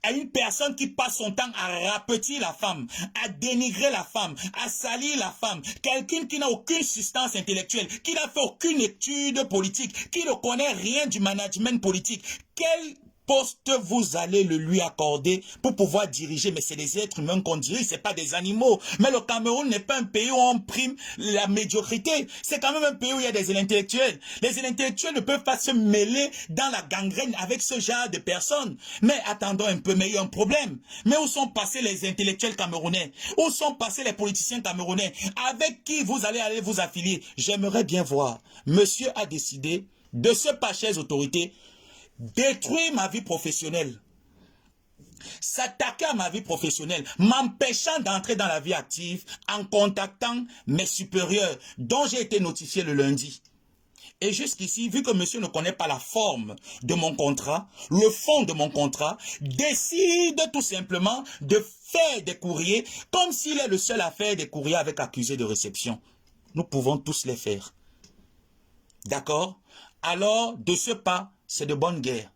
à une personne qui passe son temps à rapetir la femme, à dénigrer la femme, à salir la femme, quelqu'un qui n'a aucune substance intellectuelle, qui n'a fait aucune étude politique, qui ne connaît rien du management politique. Quel poste vous allez le lui accorder pour pouvoir diriger? Mais c'est des êtres humains qu'on dirige, c'est pas des animaux. Mais le Cameroun n'est pas un pays où on prime la médiocrité. C'est quand même un pays où il y a des intellectuels. Les intellectuels ne peuvent pas se mêler dans la gangrène avec ce genre de personnes. Mais attendons un peu, mais il y a un problème. Mais où sont passés les intellectuels camerounais? Où sont passés les politiciens camerounais? Avec qui vous allez vous affilier? J'aimerais bien voir. Monsieur a décidé de ce pas, chères autorités, détruire ma vie professionnelle, s'attaquer à ma vie professionnelle, m'empêchant d'entrer dans la vie active en contactant mes supérieurs dont j'ai été notifié le lundi. Et jusqu'ici, vu que monsieur ne connaît pas la forme de mon contrat, le fond de mon contrat, décide tout simplement de faire des courriers comme s'il est le seul à faire des courriers avec accusé de réception. Nous pouvons tous les faire. D'accord? Alors, de ce pas, c'est de bonne guerre.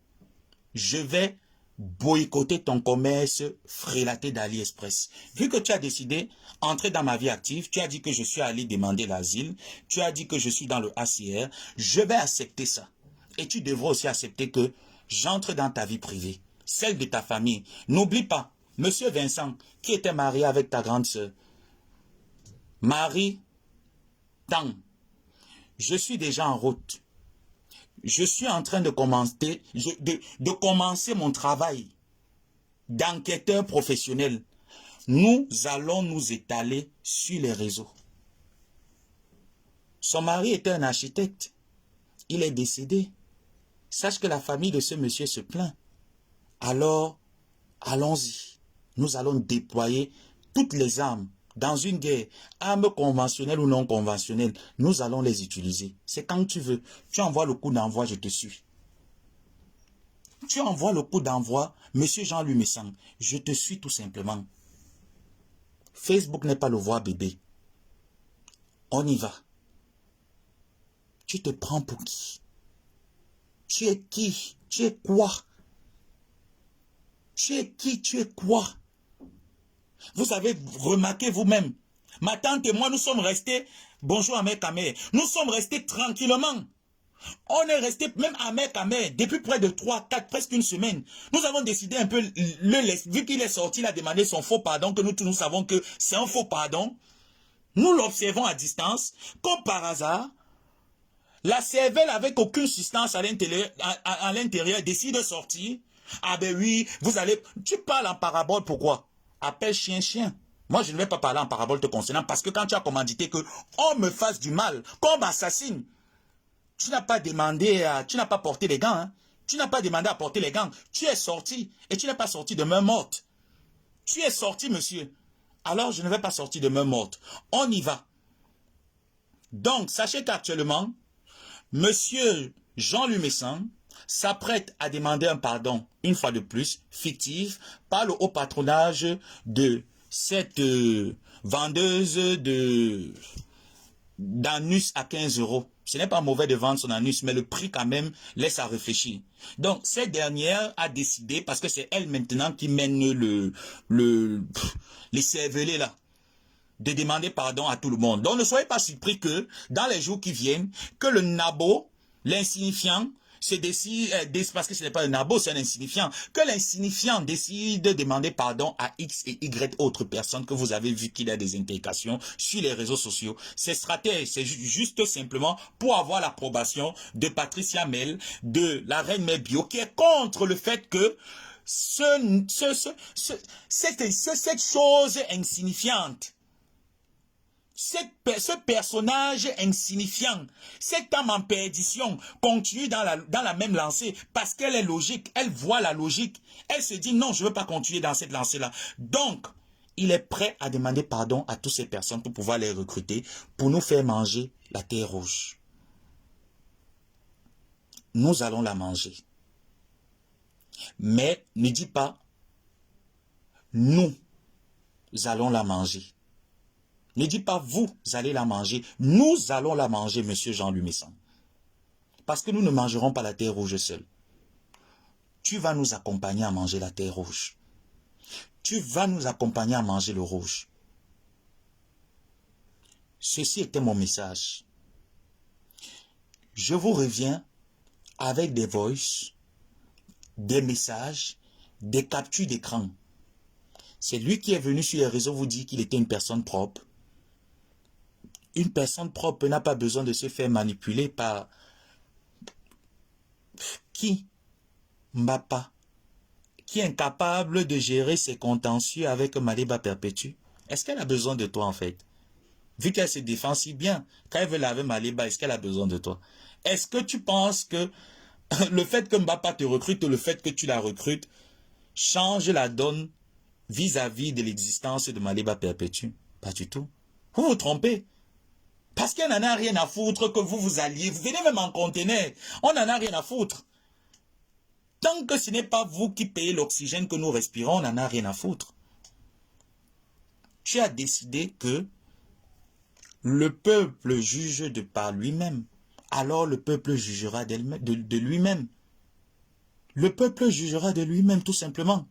Je vais boycotter ton commerce frélaté d'AliExpress. Vu que tu as décidé d'entrer dans ma vie active, tu as dit que je suis allé demander l'asile, tu as dit que je suis dans le ACR, je vais accepter ça. Et tu devras aussi accepter que j'entre dans ta vie privée, celle de ta famille. N'oublie pas, monsieur Vincent, qui était marié avec ta grande sœur, Marie Tang, je suis déjà en route. Je suis en train de commencer mon travail d'enquêteur professionnel. Nous allons nous étaler sur les réseaux. Son mari était un architecte. Il est décédé. Sache que la famille de ce monsieur se plaint. Alors, allons-y. Nous allons déployer toutes les armes dans une guerre, armes conventionnelles ou non conventionnelles, nous allons les utiliser. C'est quand tu veux. Tu envoies le coup d'envoi, je te suis. Tu envoies le coup d'envoi, monsieur Jean-Louis Messang, je te suis tout simplement. Facebook n'est pas le voir bébé. On y va. Tu te prends pour qui? Tu es qui? Tu es quoi? Tu es qui? Tu es quoi? Vous avez remarqué vous-même. Ma tante et moi, nous sommes restés, bonjour à Kamé, nous sommes restés tranquillement. On est resté même à Kamé depuis près de 3, 4, presque une semaine. Nous avons décidé un peu, vu qu'il est sorti, il a demandé son faux pardon, que nous savons que c'est un faux pardon. Nous l'observons à distance, comme par hasard. La cervelle avec aucune substance à l'intérieur décide de sortir. Ah ben oui, vous allez... Tu parles en parabole, pourquoi? Appelle chien, chien. Moi, je ne vais pas parler en parabole te concernant parce que quand tu as commandité que on me fasse du mal, qu'on m'assassine, tu n'as pas demandé, tu n'as pas porté les gants. Hein? Tu n'as pas demandé à porter les gants. Tu es sorti et tu n'es pas sorti de main morte. Tu es sorti, monsieur. Alors, je ne vais pas sortir de main morte. On y va. Donc, sachez qu'actuellement, monsieur Jean-Louis Messang s'apprête à demander un pardon, une fois de plus, fictif, par le haut patronage de cette vendeuse d'anus à 15 €. Ce n'est pas mauvais de vendre son anus, mais le prix quand même laisse à réfléchir. Donc, cette dernière a décidé, parce que c'est elle maintenant qui mène les cervelets là, de demander pardon à tout le monde. Donc, ne soyez pas surpris que, dans les jours qui viennent, que le nabo, l'insignifiant, se décide, parce que ce n'est pas un nabo, c'est un insignifiant, que l'insignifiant décide de demander pardon à X et Y autres personnes que vous avez vu qu'il y a des implications sur les réseaux sociaux, c'est stratège, c'est juste simplement pour avoir l'approbation de Patricia Mel, de la reine Mel Bio, qui est contre le fait que cette chose insignifiante, ce personnage insignifiant, cette âme en perdition continue dans la même lancée parce qu'elle est logique, elle voit la logique, elle se dit non, je ne veux pas continuer dans cette lancée-là. Donc, il est prêt à demander pardon à toutes ces personnes pour pouvoir les recruter, pour nous faire manger la terre rouge. Nous allons la manger. Mais ne dis pas, nous allons la manger. Ne dis pas, vous allez la manger. Nous allons la manger, monsieur Jean-Louis Messan. Parce que nous ne mangerons pas la terre rouge seul. Tu vas nous accompagner à manger la terre rouge. Tu vas nous accompagner à manger le rouge. Ceci était mon message. Je vous reviens avec des voices, des messages, des captures d'écran. C'est lui qui est venu sur les réseaux vous dire qu'il était une personne propre. Une personne propre n'a pas besoin de se faire manipuler par qui? Mbappa, qui est incapable de gérer ses contentieux avec Maliba Perpétue. Est-ce qu'elle a besoin de toi en fait? Vu qu'elle se défend si bien, quand elle veut laver Maliba, est-ce qu'elle a besoin de toi? Est-ce que tu penses que le fait que Mbappa te recrute ou le fait que tu la recrutes change la donne vis-à-vis de l'existence de Maliba Perpétue? Pas du tout. Vous vous trompez. Parce qu'elle n'en a rien à foutre que vous vous alliez. Vous venez même en conteneur. On n'en a rien à foutre. Tant que ce n'est pas vous qui payez l'oxygène que nous respirons, on n'en a rien à foutre. Tu as décidé que le peuple juge de par lui-même. Alors le peuple jugera de lui-même. Le peuple jugera de lui-même tout simplement.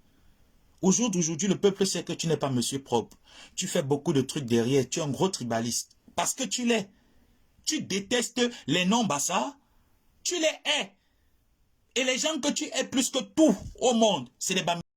Au jour d'aujourd'hui, le peuple sait que tu n'es pas monsieur propre. Tu fais beaucoup de trucs derrière. Tu es un gros tribaliste. Parce que tu l'es. Tu détestes les non-bassards. Tu les hais. Et les gens que tu hais plus que tout au monde, c'est les bambins.